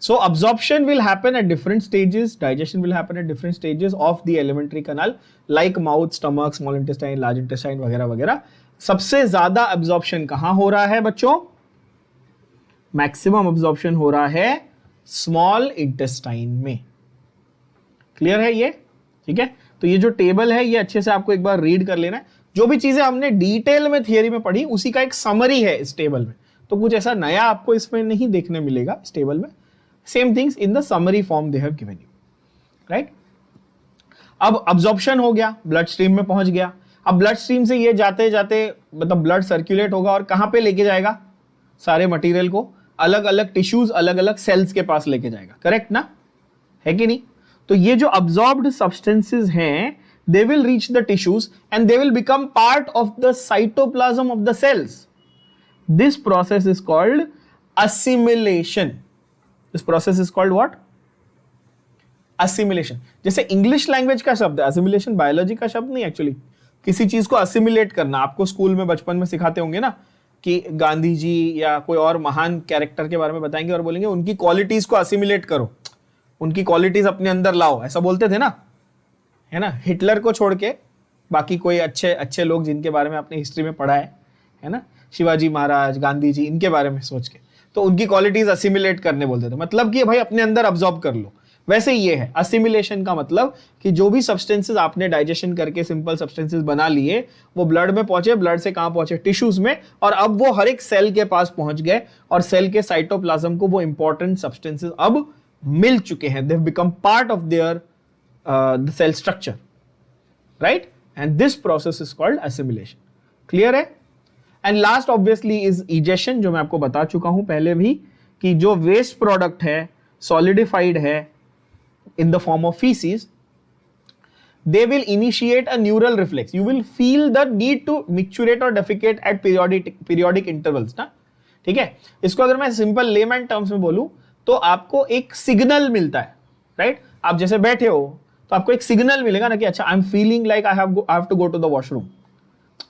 So absorption will happen at different stages, digestion will happen at different stages of the alimentary canal, like mouth, stomach, small intestine, large intestine वगैरह वगैरह। सबसे ज्यादा अब्जॉर्प्शन कहां हो रहा है बच्चों? मैक्सिमम अब्जॉर्प्शन हो रहा है स्मॉल इंटेस्टाइन में। क्लियर है ये? ठीक है। तो ये जो टेबल है ये अच्छे से आपको एक बार रीड कर लेना है। जो भी चीजें हमने डिटेल में थियरी में पढ़ी उसी का एक समरी है इस टेबल में, तो कुछ ऐसा नया आपको इसमें नहीं देखने मिलेगा इस टेबल में। Same things in the summary form they have given you, right. अब अब्जॉर्प्शन हो गया, ब्लड स्ट्रीम में पहुंच गया। अब ब्लड स्ट्रीम से ये जाते जाते मतलब ब्लड सर्कुलेट होगा और कहां पे लेके जाएगा? सारे मटेरियल को अलग अलग टिश्यूज, अलग अलग सेल्स के पास लेके जाएगा, करेक्ट ना? है कि नहीं? तो ये जो अब्जॉर्ब्ड सब्सटेंसेस हैं, they will reach the tissues and they will become part of the cytoplasm of the cells. This process is called assimilation. This process is called what? Assimilation. जैसे इंग्लिश लैंग्वेज का शब्द है, assimilation बायोलॉजी का शब्द नहीं एक्चुअली। किसी चीज को assimilate करना, आपको स्कूल में बचपन में सिखाते होंगे ना कि गांधी जी या कोई और महान कैरेक्टर के बारे में बताएंगे और बोलेंगे उनकी क्वालिटीज को assimilate करो, उनकी क्वालिटीज अपने अंदर लाओ, ऐसा बोलते थे ना, है ना। हिटलर को छोड़ के बाकी कोई अच्छे अच्छे लोग जिनके बारे में आपने हिस्ट्री में पढ़ा है ना, शिवाजी महाराज, गांधी जी, इनके बारे में सोच के तो उनकी क्वालिटीज असिमिलेट करने बोलते थे, मतलब कि भाई अपने अंदर अब्सॉर्ब कर लो। वैसे ये है असिमिलेशन का मतलब कि जो भी सब्सटेंसेस आपने डाइजेशन करके सिंपल सब्सटेंसेस बना लिए वो ब्लड में पहुंचे, ब्लड से कहां पहुंचे? टिश्यूज में, और अब वो हर एक सेल के पास पहुंच गए और सेल के साइटोप्लाज्म को वो इंपॉर्टेंट सब्सटेंसेस अब मिल चुके हैं। They have become part of their the cell structure, right? And this process is called assimilation. Clear है? And last obviously is egestion, जो मैं आपको बता चुका हूं पहले भी कि जो waste product है, solidified है in the form of feces, they will initiate a neural reflex. You will feel the need to micturate or defecate at periodic intervals, ना? ठीक है। इसको अगर मैं सिंपल लेमैन टर्म्स में बोलूं तो आपको एक सिग्नल मिलता है, राइट? आप जैसे बैठे हो तो आपको एक सिग्नल मिलेगा ना कि अच्छा I am feeling like I have to go to the washroom,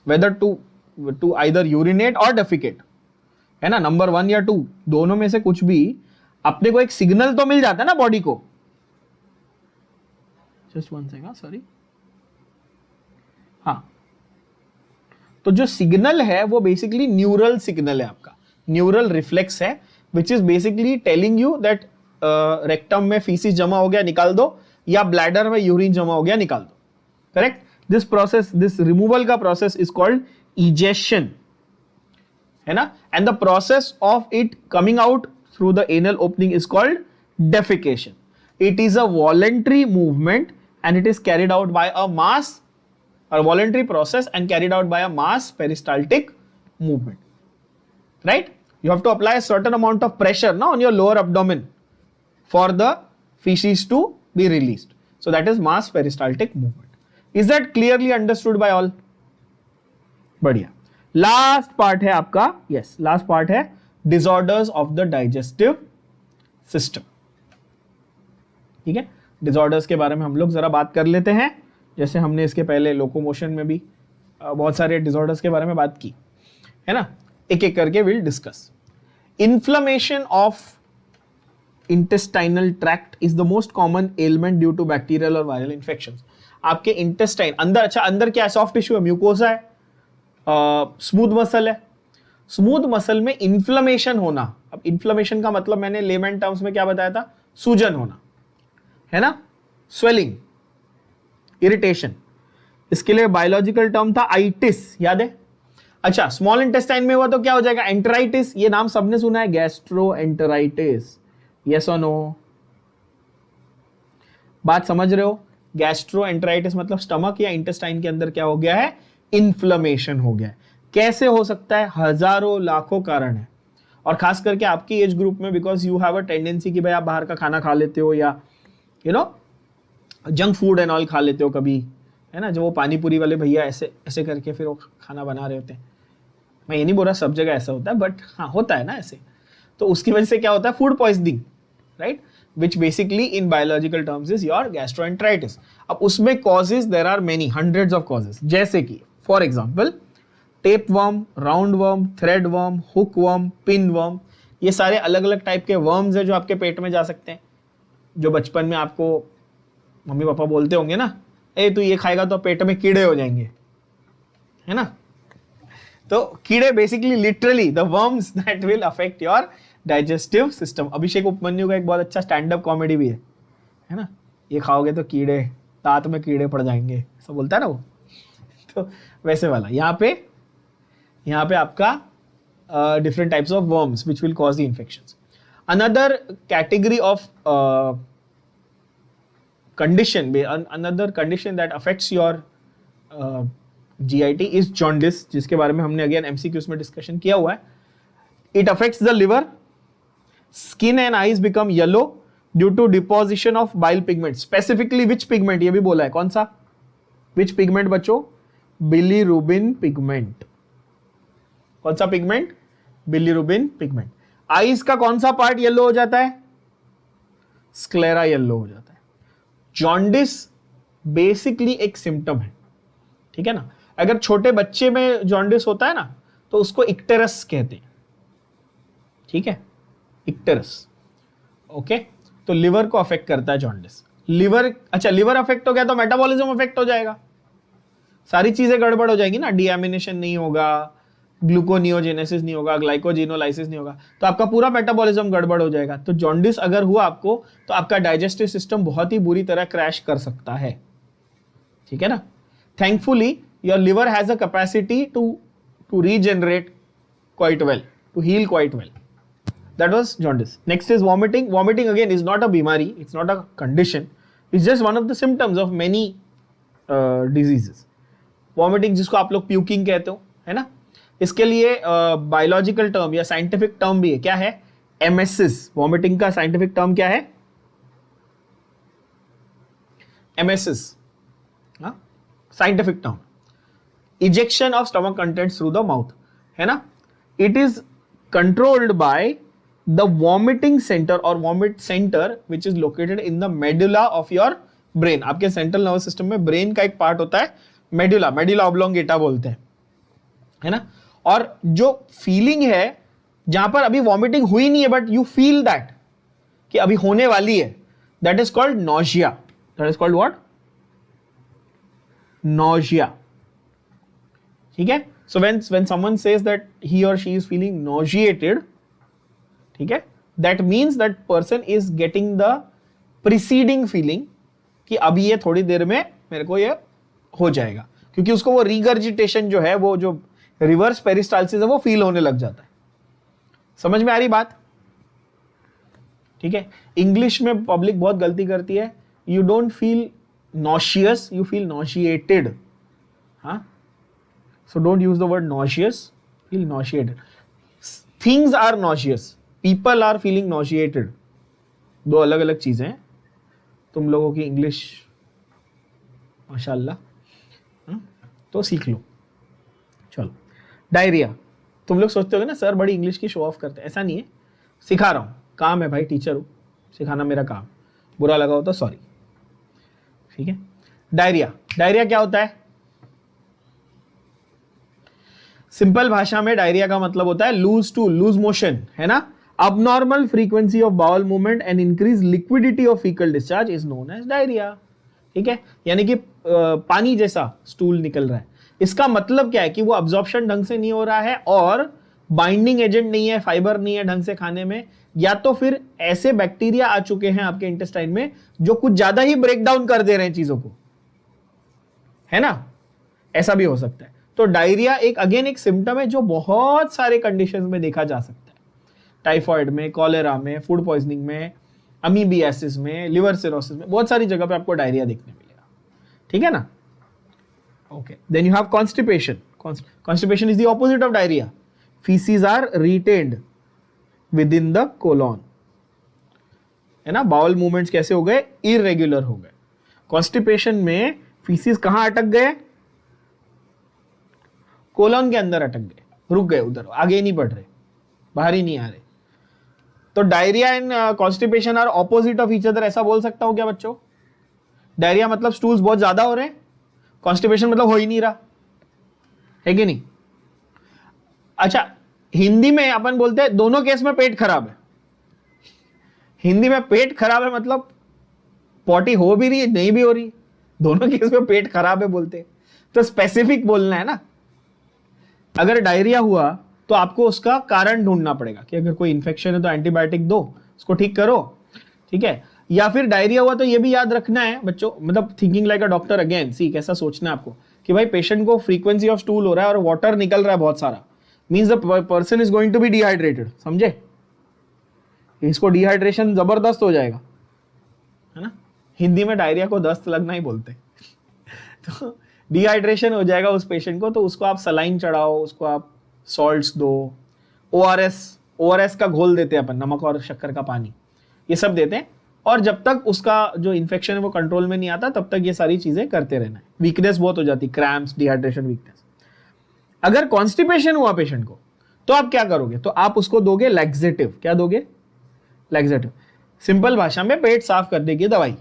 whether to either urinate or defecate, है ना, नंबर 1 या 2 दोनों में से कुछ भी, अपने को एक सिग्नल तो मिल जाता है ना बॉडी को। Just 1 second, sorry. हाँ, तो जो सिग्नल है वो बेसिकली न्यूरल सिग्नल है, आपका न्यूरल रिफ्लेक्स है, which is basically telling you that rectum में फीसिस जमा हो गया, निकाल दो, या ब्लैडर में यूरिन जमा हो गया, निकाल दो, correct. This process, this removal का प्रोसेस इज कॉल्ड इजेशन, है ना, and the process of it coming out through the anal opening is called defecation. It is a voluntary movement and it is carried out by a mass, a voluntary process and carried out by a mass peristaltic movement, right? You have to apply a certain amount of pressure now on your lower abdomen for the feces to be released. So that is mass peristaltic movement. Is that clearly understood by all? बढ़िया. Last part है आपका, yes, last part है disorders of the digestive system. ठीक है, डिसऑर्डर्स के बारे में हम लोग जरा बात कर लेते हैं. जैसे हमने इसके पहले लोकोमोशन में भी बहुत सारे डिसऑर्डर्स के बारे में बात की है ना, एक एक करके will discuss. Inflammation of intestinal tract is the most common element due to bacterial or viral infections. आपके इंटेस्टाइन अंदर, अच्छा अंदर क्या है, सॉफ्ट टिश्यू है, म्यूकोसा है, स्मूथ मसल है. स्मूथ मसल में इन्फ्लेमेशन होना, अब इन्फ्लेमेशन का मतलब मैंने लेमन टर्म्स में क्या बताया था, सूजन होना है ना, स्वेलिंग, इरिटेशन. इसके लिए बायोलॉजिकल टर्म था आइटिस, याद है. अच्छा स्मॉल इंटेस्टाइन में हुआ तो क्या हो जाएगा, एंटराइटिस. ये नाम सबने सुना है, गैस्ट्रो एंटराइटिस. यस और नो, बात समझ रहे हो. गैस्ट्रो एंटराइटिस मतलब स्टमक या इंटेस्टाइन के अंदर क्या हो गया है, इन्फ्लेमेशन हो गया है. कैसे हो सकता है, हजारों लाखों कारण है. और खास करके आपकी एज ग्रुप में, because you have a tendency कि भाई आप बाहर का खाना खा लेते हो या you know junk food and all खा लेते हो कभी, है ना, जो वो पानी पूरी वाले भैया ऐसे ऐसे करके फिर वो खाना बना रहे होते हैं. मैं ये नहीं बोल रहा सब जगह ऐसा होता है, बट हाँ होता है ना ऐसे. तो उसकी वजह से क्या होता है, food poisoning, right, which basically in biological terms is your gastroenteritis. अब उसमें causes there are many, hundreds of causes, जैसे कि for example tapeworm, roundworm, threadworm, hookworm, pinworm. ये सारे अलग अलग टाइप के वर्म्स हैं जो आपके पेट में जा सकते हैं. जो बचपन में आपको मम्मी पापा बोलते होंगे ना, ए तू ये खाएगा तो पेट में कीड़े हो जाएंगे, है ना. तो कीड़े basically literally the worms that will affect your digestive system. Abhishek Upamanyu का एक बहुत अच्छा स्टैंड अप कॉमेडी भी है ना, ये खाओगे तो कीड़े, दांत में कीड़े पड़ जाएंगे, ऐसा बोलता है ना वो. तो वैसे वाला यहाँ पे आपका different types of worms which will cause the infections. Another category of condition, another condition that affects your GIT is jaundice, जिसके बारे में हमने अगेन MCQs में डिस्कशन किया हुआ है. It affects the liver, skin and eyes become yellow due to deposition of bile pigment. Specifically which pigment, ये भी बोला है, कौन सा, which pigment बच्चों, bilirubin pigment. कौन सा पिगमेंट, bilirubin pigment. आईज का कौन सा पार्ट येलो हो जाता है, स्क्लेरा येलो हो जाता है. जॉन्डिस बेसिकली एक सिम्टम है, ठीक है ना. अगर छोटे बच्चे में जॉन्डिस होता है ना तो उसको इक्टेरस कहते हैं, ठीक है, इक्टेरस. ओके, तो लिवर को अफेक्ट करता है जॉन्डिस. लिवर, अच्छा लिवर अफेक्ट हो गया तो मेटाबॉलिज्म अफेक्ट हो जाएगा, सारी चीजें गड़बड़ हो जाएगी ना. डीएमिनेशन नहीं होगा, ग्लूकोनियोजेनेसिस नहीं होगा, ग्लाइकोजिनोलाइसिस नहीं होगा, तो आपका पूरा मेटाबॉलिज्म गड़बड़ हो जाएगा. तो जॉन्डिस अगर हुआ आपको तो आपका डाइजेस्टिव सिस्टम बहुत ही बुरी तरह क्रैश कर सकता है, ठीक है ना. Thankfully your liver has a capacity to regenerate quite well, to heal quite well. That was jaundice. Next is vomiting. Vomiting again is not a बीमारी, it's not a condition, it's just one of the symptoms of many diseases. Vomiting जिसको आप लोग प्यूकिंग कहते हो, है ना, इसके लिए बायोलॉजिकल टर्म या साइंटिफिक टर्म भी है, क्या है, एमेसिस. वॉमिटिंग का साइंटिफिक टर्म क्या है, emesis, scientific term. Ejection of stomach contents through the mouth, है ना. It is controlled by the vomiting centre और vomit centre which is located in the medulla of your brain. आपके सेंट्रल नर्वस सिस्टम में ब्रेन का एक पार्ट होता है मेडुला, मेडुला ऑब्लोंगेटा बोलते हैं, है ना. और जो फीलिंग है जहां पर अभी वॉमिटिंग हुई नहीं है बट यू फील दैट कि अभी होने वाली है, that is called nausea. That is called what, nausea, ठीक है. So when someone says that he और शी इज फीलिंग नॉजिएटेड, ठीक है, that means that person is getting the preceding feeling कि अभी ये थोड़ी देर में मेरे को ये हो जाएगा, क्योंकि उसको वो रिगर्जिटेशन जो है, वो जो रिवर्स पेरिस्टाल्सिस है, वो फील होने लग जाता है. समझ में आ रही बात, ठीक है. इंग्लिश में पब्लिक बहुत गलती करती है, you don't feel nauseous, you feel nauseated. हाँ, so don't use the word nauseous, feel nauseated. Things are nauseous, people are feeling nauseated, दो अलग अलग चीजें हैं. तुम लोगों की इंग्लिश माशाल्लाह, तो सीख लो. चलो, डायरिया. तुम लोग सोचते हो ना सर बड़ी इंग्लिश की शो ऑफ करते हैं, ऐसा नहीं है, सिखा रहा हूं, काम है भाई, टीचर हूं, सिखाना मेरा काम. बुरा लगा हो तो सॉरी, ठीक है. डायरिया, डायरिया क्या होता है, सिंपल भाषा में डायरिया का मतलब होता है लूज मोशन, है ना। abnormal frequency of bowel movement and increased liquidity of fecal discharge is known as diarrhea। ठीक है, यानी कि पानी जैसा स्टूल निकल रहा है। इसका मतलब क्या है कि वो अब्जॉर्प्शन ढंग से नहीं हो रहा है और बाइंडिंग एजेंट नहीं है, फाइबर नहीं है ढंग से खाने में, या तो फिर ऐसे बैक्टीरिया आ चुके हैं आपके इंटेस्टाइन में जो कुछ ज्यादा ही ब्रेक डाउन कर दे रहे हैं चीजों को, है ना, ऐसा भी हो सकता है। तो डायरिया एक सिम्टम है जो बहुत सारे कंडीशंस में देखा जा सकता है, टाइफॉइड में, कॉलेरा में, फूड पॉइजनिंग में, अमीबियासिस में, लिवर सिरोसिस में, बहुत सारी जगह पे आपको डायरिया देखने मिलेगा, ठीक है ना। Okay, then you have constipation. Constipation is the opposite of diarrhoea. Faeces are retained within the colon, है ना। बाउल मूवमेंट्स कैसे हो गए, इरेग्युलर हो गए। कॉन्स्टिपेशन में फीसीज कहां अटक गए, कोलॉन के अंदर अटक गए, रुक गए उधर, आगे नहीं बढ़ रहे, बाहर ही नहीं आ रहे। तो diarrhoea and constipation are opposite of each other, ऐसा बोल सकता हूं क्या बच्चों। डायरिया मतलब स्टूल्स बहुत ज्यादा हो रहे हैं, कॉन्स्टिपेशन मतलब हो ही नहीं रहा, है कि नहीं। अच्छा, हिंदी में अपन बोलते हैं दोनों केस में पेट खराब है। हिंदी में पेट खराब है मतलब पॉटी हो भी रही है, नहीं भी हो रही, दोनों केस में पेट खराब है बोलते हैं। तो स्पेसिफिक बोलना है ना। अगर डायरिया हुआ तो आपको उसका कारण ढूंढना पड़ेगा कि अगर कोई इंफेक्शन है तो एंटीबायोटिक दो, उसको ठीक करो, ठीक है। या फिर डायरिया हुआ तो ये भी याद रखना है बच्चों, मतलब thinking like a doctor again, see कैसा सोचना है आपको कि भाई पेशेंट को फ्रीक्वेंसी ऑफ स्टूल हो रहा है और वाटर निकल रहा है बहुत सारा, means the person is going to be dehydrated, समझे। इसको डिहाइड्रेशन जबरदस्त हो जाएगा, है ना। हिंदी में डायरिया को दस्त लगना ही बोलते तो डिहाइड्रेशन हो जाएगा उस पेशेंट को, तो उसको आप सलाइन चढ़ाओ, उसको आप सॉल्ट्स दो, ओआरएस का घोल देते हैं अपन, नमक और शक्कर का पानी, ये सब देते हैं। और जब तक उसका जो इन्फेक्शन है वो कंट्रोल में नहीं आता तब तक ये सारी चीजें करते रहना है। वीकनेस बहुत हो जाती, क्रैम्प्स, डिहाइड्रेशन, वीकनेस। अगर कॉन्स्टिपेशन हुआ पेशेंट को तो आप क्या करोगे, तो आप उसको दोगे लैक्सेटिव। क्या दोगे, लैक्सेटिव। सिंपल भाषा में पेट साफ करने की दवाई,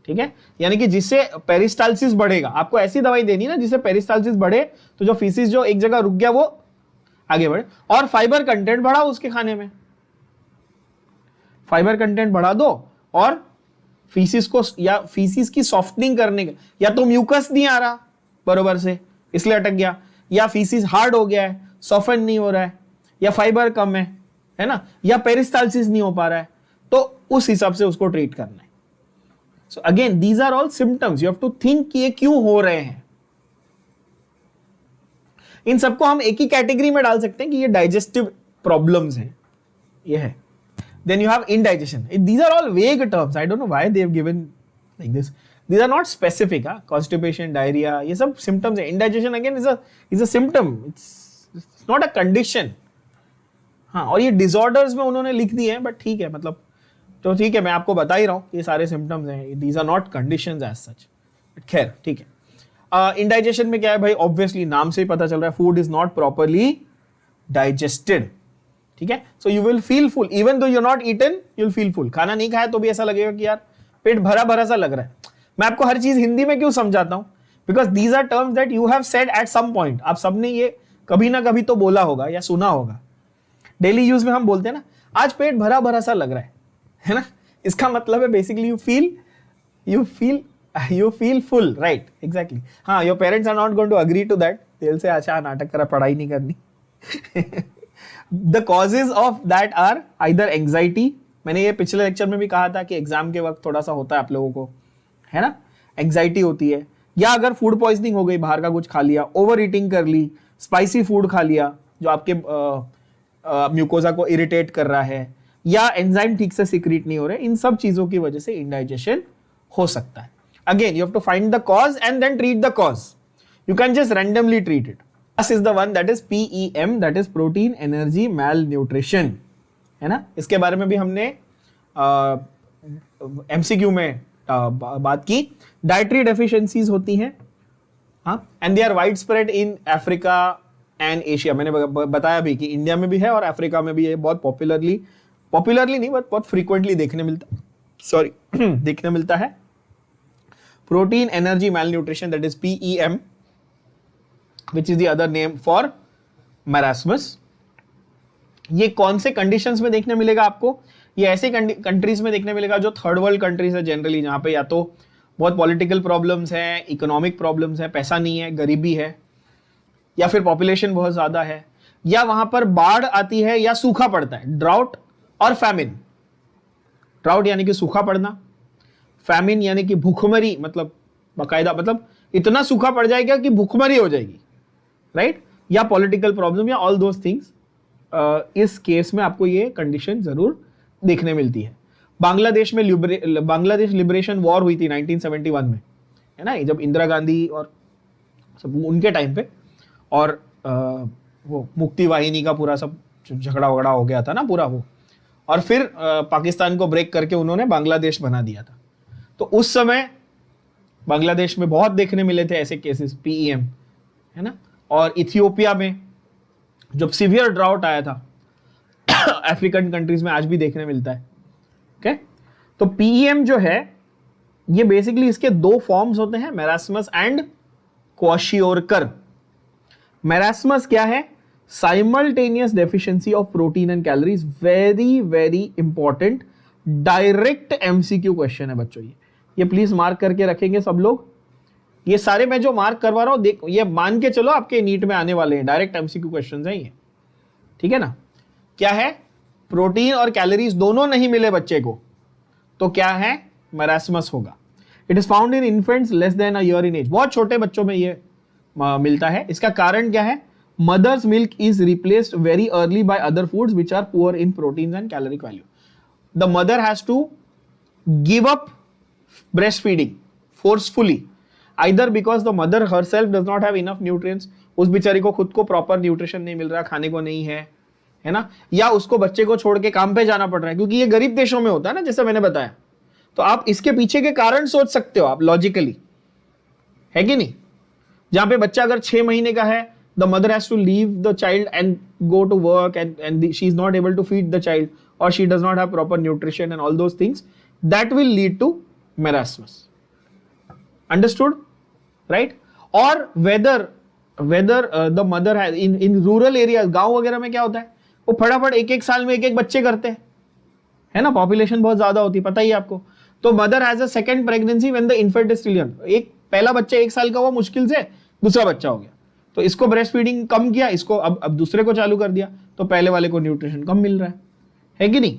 ठीक है। यानी कि जिससे पेरिस्टाल्सिस बढ़ेगा, आपको ऐसी दवाई देनी ना जिससे पेरिस्टाल्सिस बढ़े, तो जो फीसिस जो एक जगह रुक गया वो आगे बढ़े, और फाइबर कंटेंट बढ़ाओ उसके खाने में, फाइबर कंटेंट बढ़ा दो, और फीसिस को या फीसिस की सॉफ्टनिंग करने का, या तो म्यूकस नहीं आ रहा बरोबर से इसलिए अटक गया, या फीसिस हार्ड हो गया है, सॉफ्टन नहीं हो रहा है, या फाइबर कम है ना, या पेरिस्टाल्सिस नहीं हो पा रहा है, तो उस हिसाब से उसको ट्रीट करना है। So again, these are all symptoms. You have to think कि ये क्यों हो रहे हैं। इन सबको हम एक ही कैटेगरी में डाल सकते हैं कि ये डाइजेस्टिव प्रॉब्लम्स हैं, ये है। Then you have indigestion. These are all vague terms. I don't know why they have given like this. These are not specific. Constipation, diarrhea, ये सब symptoms हैं। Indigestion again is a symptom. It's not a condition. हाँ, और ये disorders में उन्होंने लिख दिए हैं, बट ठीक है, मतलब तो ठीक है, मैं आपको बता ही रहा हूँ ये सारे सिम्टम्स हैं, these are not conditions as such, खैर ठीक है। इंडाइजेशन में क्या है भाई, ऑब्वियसली नाम से ही पता चल रहा है, food is not properly digested, ठीक है। So you will feel full even though you not eaten, you will feel full. खाना नहीं खाया तो भी ऐसा लगेगा कि यार पेट भरा भरा सा लग रहा है। मैं आपको हर चीज हिंदी में क्यों समझाता हूँ, because these are terms that you have said at some point. आप सबने ये कभी ना कभी तो बोला होगा या सुना होगा। डेली यूज में हम बोलते हैं ना, आज पेट भरा भरा सा लग रहा है ना, इसका मतलब है basically you feel full, right? Exactly. हाँ, your parents are not going to agree to that. They'll say अच्छा नाटक करा, पढ़ाई नहीं करनी। The causes of that are either anxiety. मैंने ये पिछले लेक्चर में भी कहा था कि एग्जाम के वक्त थोड़ा सा होता है आप लोगों को, है ना, एंग्जाइटी होती है, या अगर फूड पॉइजनिंग हो गई, बाहर का कुछ खा लिया, ओवर ईटिंग कर ली, स्पाइसी फूड खा लिया जो आपके म्यूकोजा को इरिटेट कर रहा है, या एंजाइम ठीक से सिक्रीट नहीं हो रहे, इन सब चीजों की वजह से इंडाइजेशन हो सकता है। Again you have to find the cause and then treat the cause, you can just randomly treat it. This is the one that is PEM, that is protein energy malnutrition, है ना। इसके बारे में भी हमने MCQ में बात की। डाइटरी डेफिशिएंसीज होती हैं, हाँ, and they are widespread in Africa and Asia. मैंने बताया भी कि इंडिया में भी है और अफ्रीका में भी है, बहुत पॉपुलरली नहीं बट बहुत फ्रीक्वेंटली देखने मिलता है। Protein energy malnutrition, that is PEM, which is the other name for marasmus. ये कौन से कंडीशंस में देखने मिलेगा आपको? ये ऐसे कंट्रीज में देखने मिलेगा जो थर्ड वर्ल्ड कंट्रीज है जनरली, जहां पे या तो बहुत पॉलिटिकल प्रॉब्लम्स हैं, इकोनॉमिक प्रॉब्लम्स हैं, पैसा नहीं है, गरीबी है, या फिर पॉपुलेशन बहुत ज्यादा है, या वहां पर बाढ़ आती है या सूखा पड़ता है, ड्राउट और फैमिन। ड्राउट यानी कि सूखा पड़ना, फैमिन यानी कि भूखमरी, मतलब बाकायदा, मतलब इतना सूखा पड़ जाएगा कि भूखमरी हो जाएगी, राइट? या पॉलिटिकल प्रॉब्लम, या ऑल दोज थिंग्स। इस केस में आपको ये कंडीशन जरूर देखने मिलती है। बांग्लादेश लिबरेशन वॉर हुई थी 1971 में, है ना, जब इंदिरा गांधी और सब उनके टाइम पे, और वो मुक्ति वाहिनी का पूरा सब झगड़ा वगड़ा हो गया था ना पूरा वो, और फिर पाकिस्तान को ब्रेक करके उन्होंने बांग्लादेश बना दिया था। तो उस समय बांग्लादेश में बहुत देखने मिले थे ऐसे केसेस, पीईएम, है ना। और इथियोपिया में जब सीवियर ड्राउट आया था अफ्रीकन कंट्रीज में आज भी देखने मिलता है। ओके, तो पीईएम जो है ये बेसिकली इसके दो फॉर्म्स होते हैं, मैरास्मस एंड क्वाशियोरकर। मैरास्मस क्या है? Simultaneous deficiency of protein and calories. Very very important direct MCQ question है बच्चों। ये प्लीज मार्क करके रखेंगे सब लोग। ये सारे मैं जो मार्क करवा रहा हूं, देखो ये मान के चलो आपके नीट में आने वाले हैं, डायरेक्ट एमसीक्यू क्वेश्चन है ये, ठीक है ना। क्या है? प्रोटीन और कैलोरीज दोनों नहीं मिले बच्चे को, तो क्या है? मैरास्मस होगा। It is found in infants less than a year in age. बहुत छोटे बच्चों में ये मिलता है। इसका कारण क्या है? Mother's milk is replaced very early by other foods which are poor in protein and caloric value. The mother has to give up breastfeeding forcefully, either because the mother herself does not have enough nutrients, उस बेचारी को खुद को प्रॉपर न्यूट्रिशन नहीं मिल रहा, खाने को नहीं है ना, या उसको बच्चे को छोड़ के काम पे जाना पड़ रहा है, क्योंकि ये गरीब देशों में होता है ना, जैसे मैंने बताया। तो आप इसके पीछे के कारण सोच सकते हो आप लॉजिकली, है कि नहीं। जहां पे बच्चा अगर 6 महीने का है, the mother has to leave the child and go to work, and she is not able to feed the child, और she does not have proper nutrition and all those things, that will lead to marasmus. Understood, right? और whether the mother has in rural areas, गांव वगैरह में क्या होता है, वो फटाफट एक साल में एक बच्चे करते हैं, है ना, पॉपुलेशन बहुत ज्यादा होती है, पता ही है आपको। तो mother has a second pregnancy when the infant is still young. एक पहला बच्चा 1 साल का हुआ, मुश्किल से दूसरा बच्चा हो गया, तो इसको ब्रेस्ट फीडिंग कम किया, इसको अब दूसरे को चालू कर दिया, तो पहले वाले को न्यूट्रिशन कम मिल रहा है कि नहीं।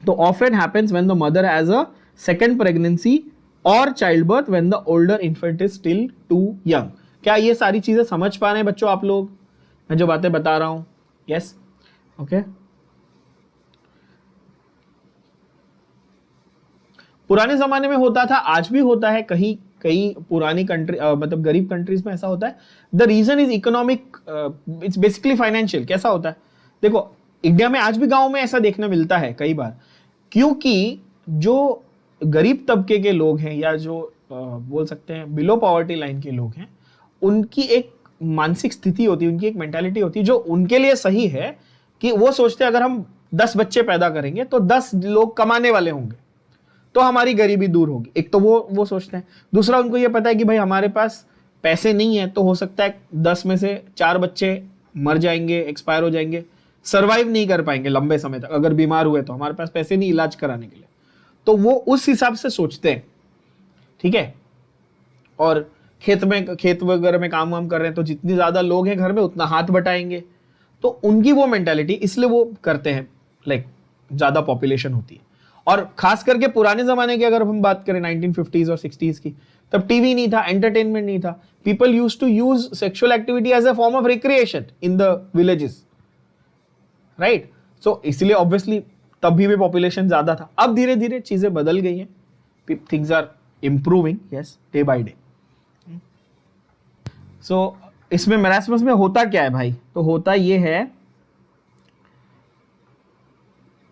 तो often happens when the mother has a second pregnancy और child birth when the older infant is still too young. क्या ये सारी चीजें समझ पा रहे हैं बच्चों आप लोग, मैं जो बातें बता रहा हूं? Yes, okay. पुराने जमाने में होता था, आज भी होता है, कई पुरानी कंट्री मतलब गरीब कंट्रीज में ऐसा होता है। The reason is economic, it's basically financial. कैसा होता है? देखो, इंडिया में आज भी गांव में ऐसा देखने मिलता है कई बार, क्योंकि जो गरीब तबके के लोग हैं, या जो बोल सकते हैं बिलो पॉवर्टी लाइन के लोग हैं, उनकी एक मानसिक स्थिति होती है, उनकी एक मेंटालिटी होती है जो उनके लिए सही है, कि वो सोचते हैं अगर हम 10 बच्चे पैदा करेंगे तो 10 लोग कमाने वाले होंगे, तो हमारी गरीबी दूर होगी। एक तो वो सोचते हैं। दूसरा, उनको ये पता है कि भाई हमारे पास पैसे नहीं है, तो हो सकता है 10 में से 4 बच्चे मर जाएंगे, एक्सपायर हो जाएंगे, सर्वाइव नहीं कर पाएंगे लंबे समय तक, अगर बीमार हुए तो हमारे पास पैसे नहीं इलाज कराने के लिए। तो वो उस हिसाब से सोचते हैं, ठीक है। और खेत वगैरह में काम वाम कर रहे हैं, तो जितने ज्यादा लोग हैं घर में उतना हाथ बटाएंगे, तो उनकी वो मेंटालिटी, इसलिए वो करते हैं, लाइक ज्यादा पॉपुलेशन होती है। और खास करके पुराने जमाने की अगर हम बात करें 1950s और 60s की, तब टीवी नहीं था, एंटरटेनमेंट नहीं था, people used to use sexual activity as a form of recreation in the villages, right. So इसलिए ऑब्वियसली तब भी पॉपुलेशन ज्यादा था। अब धीरे धीरे चीजें बदल गई हैं, things are improving, yes, day by day. So इसमें मैरास्मस में होता क्या है भाई? तो होता ये है,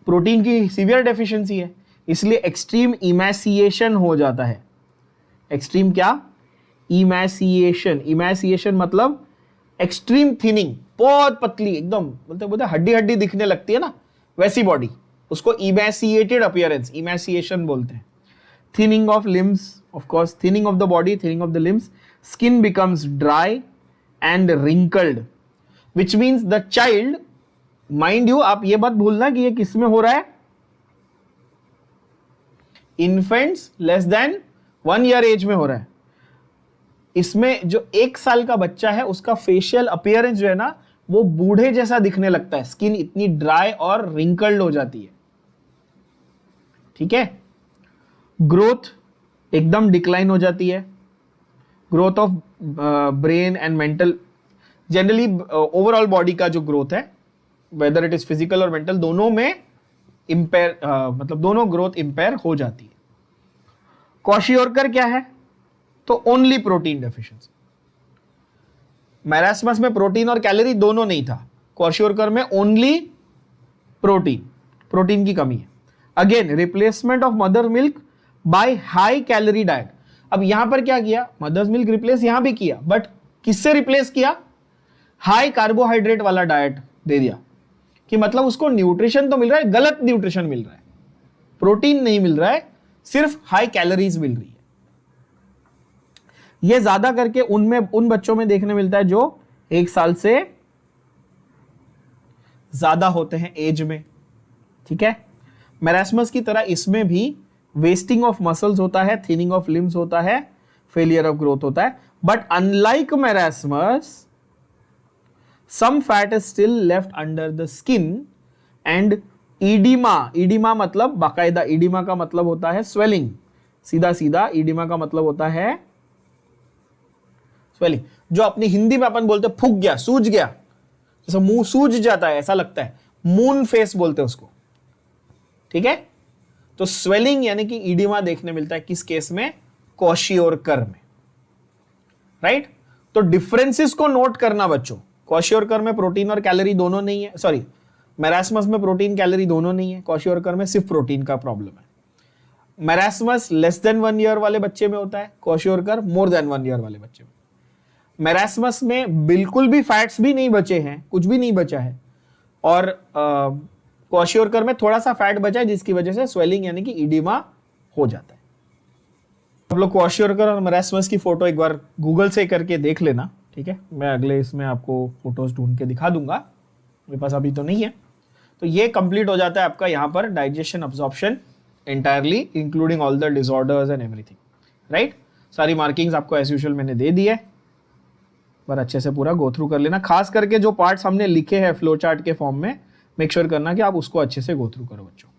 प्रोटीन की सीवियर डेफिशिएंसी है, इसलिए एक्सट्रीम इमैसिएशन हो जाता है। एक्सट्रीम क्या? इमैसिएशन। इमैसिएशन मतलब एक्सट्रीम थिनिंग, बहुत पतली एकदम, बोलते हड्डी हड्डी दिखने लगती है ना, वैसी बॉडी, उसको इमैसिएटेड अपीयरेंस, इमैसिएशन बोलते हैं। Thinning of limbs of course thinning of the body, thinning of the limbs, skin becomes dry and wrinkled, which means the child, mind you, आप ये बात भूलना कि ये किस में हो रहा है, infants less than 1 year age में हो रहा है। इसमें जो 1 साल का बच्चा है उसका फेशियल अपीयरेंस जो है ना वो बूढ़े जैसा दिखने लगता है, स्किन इतनी ड्राई और रिंकल्ड हो जाती है, ठीक है। ग्रोथ एकदम डिक्लाइन हो जाती है, growth of brain and mental, generally overall body का जो ग्रोथ है वेदर इट इज फिजिकल और मेंटल दोनों में इंपेयर मतलब दोनों ग्रोथ इंपेयर हो जाती है। क्वाशियोरकर क्या है, तो ओनली प्रोटीन डेफिशिएंसी। मैरास्मस में प्रोटीन और कैलोरी दोनों नहीं था, क्वाशियोरकर में ओनली प्रोटीन की कमी है। Again replacement of mother milk by high calorie diet. अब यहां पर क्या किया, मदर्स मिल्क रिप्लेस यहां भी किया, बट किससे रिप्लेस किया, हाई कार्बोहाइड्रेट वाला डाइट दे दिया, कि मतलब उसको न्यूट्रिशन तो मिल रहा है, गलत न्यूट्रिशन मिल रहा है, प्रोटीन नहीं मिल रहा है, सिर्फ हाई कैलोरीज मिल रही है। ये ज्यादा करके उन बच्चों में देखने मिलता है जो 1 साल से ज्यादा होते हैं एज में, ठीक है। मैरास्मस की तरह इसमें भी वेस्टिंग ऑफ मसल्स होता है, थिनिंग ऑफ लिम्स होता है, फेलियर ऑफ ग्रोथ होता है, but unlike marasmus some fat is still left under the skin and oedema मतलब बाकायदा, ईडिमा का मतलब होता है स्वेलिंग, सीधा सीधा ईडिमा का मतलब होता है स्वेलिंग, जो अपनी हिंदी में अपन बोलते फूक गया, सूज गया, जैसे मुंह सूज जाता है ऐसा लगता है, मून फेस बोलते हैं उसको, ठीक है। तो स्वेलिंग यानी कि ईडिमा देखने मिलता है किस केस में, क्वाशियोरकर में, राइट। तो डिफरेंसेस को नोट करना बच्चों, क्वाशियोरकर में प्रोटीन और कैलोरी दोनों नहीं है, सॉरी मैरास्मस में प्रोटीन कैलोरी दोनों नहीं है, क्वाशियोरकर में सिर्फ प्रोटीन का प्रॉब्लम है। मैरास्मस लेस देन 1 ईयर वाले बच्चे में होता है, क्वाशियोरकर मोर देन 1 ईयर वाले बच्चे में। मैरास्मस में बिल्कुल भी फैट्स भी नहीं बचे हैं, कुछ भी नहीं बचा है, और क्वाशियोरकर में थोड़ा सा फैट बचा है जिसकी वजह से स्वेलिंग यानी कि ईडिमा हो जाता है। आप लोग क्वाशियोरकर और मैरास्मस की फोटो एक बार गूगल से करके देख लेना, ठीक है। मैं अगले इसमें आपको फोटोज ढूंढ के दिखा दूंगा, मेरे पास अभी तो नहीं है। तो ये कंप्लीट हो जाता है आपका यहाँ पर digestion absorption entirely including all the disorders and everything, right. सारी मार्किंग्स आपको एज यूजुअल मैंने दे दी है, पर अच्छे से पूरा गो थ्रू कर लेना, खास करके जो पार्ट्स हमने लिखे हैं फ्लो चार्ट के फॉर्म में, मेक श्योर करना कि आप उसको अच्छे से गो थ्रू करो बच्चों।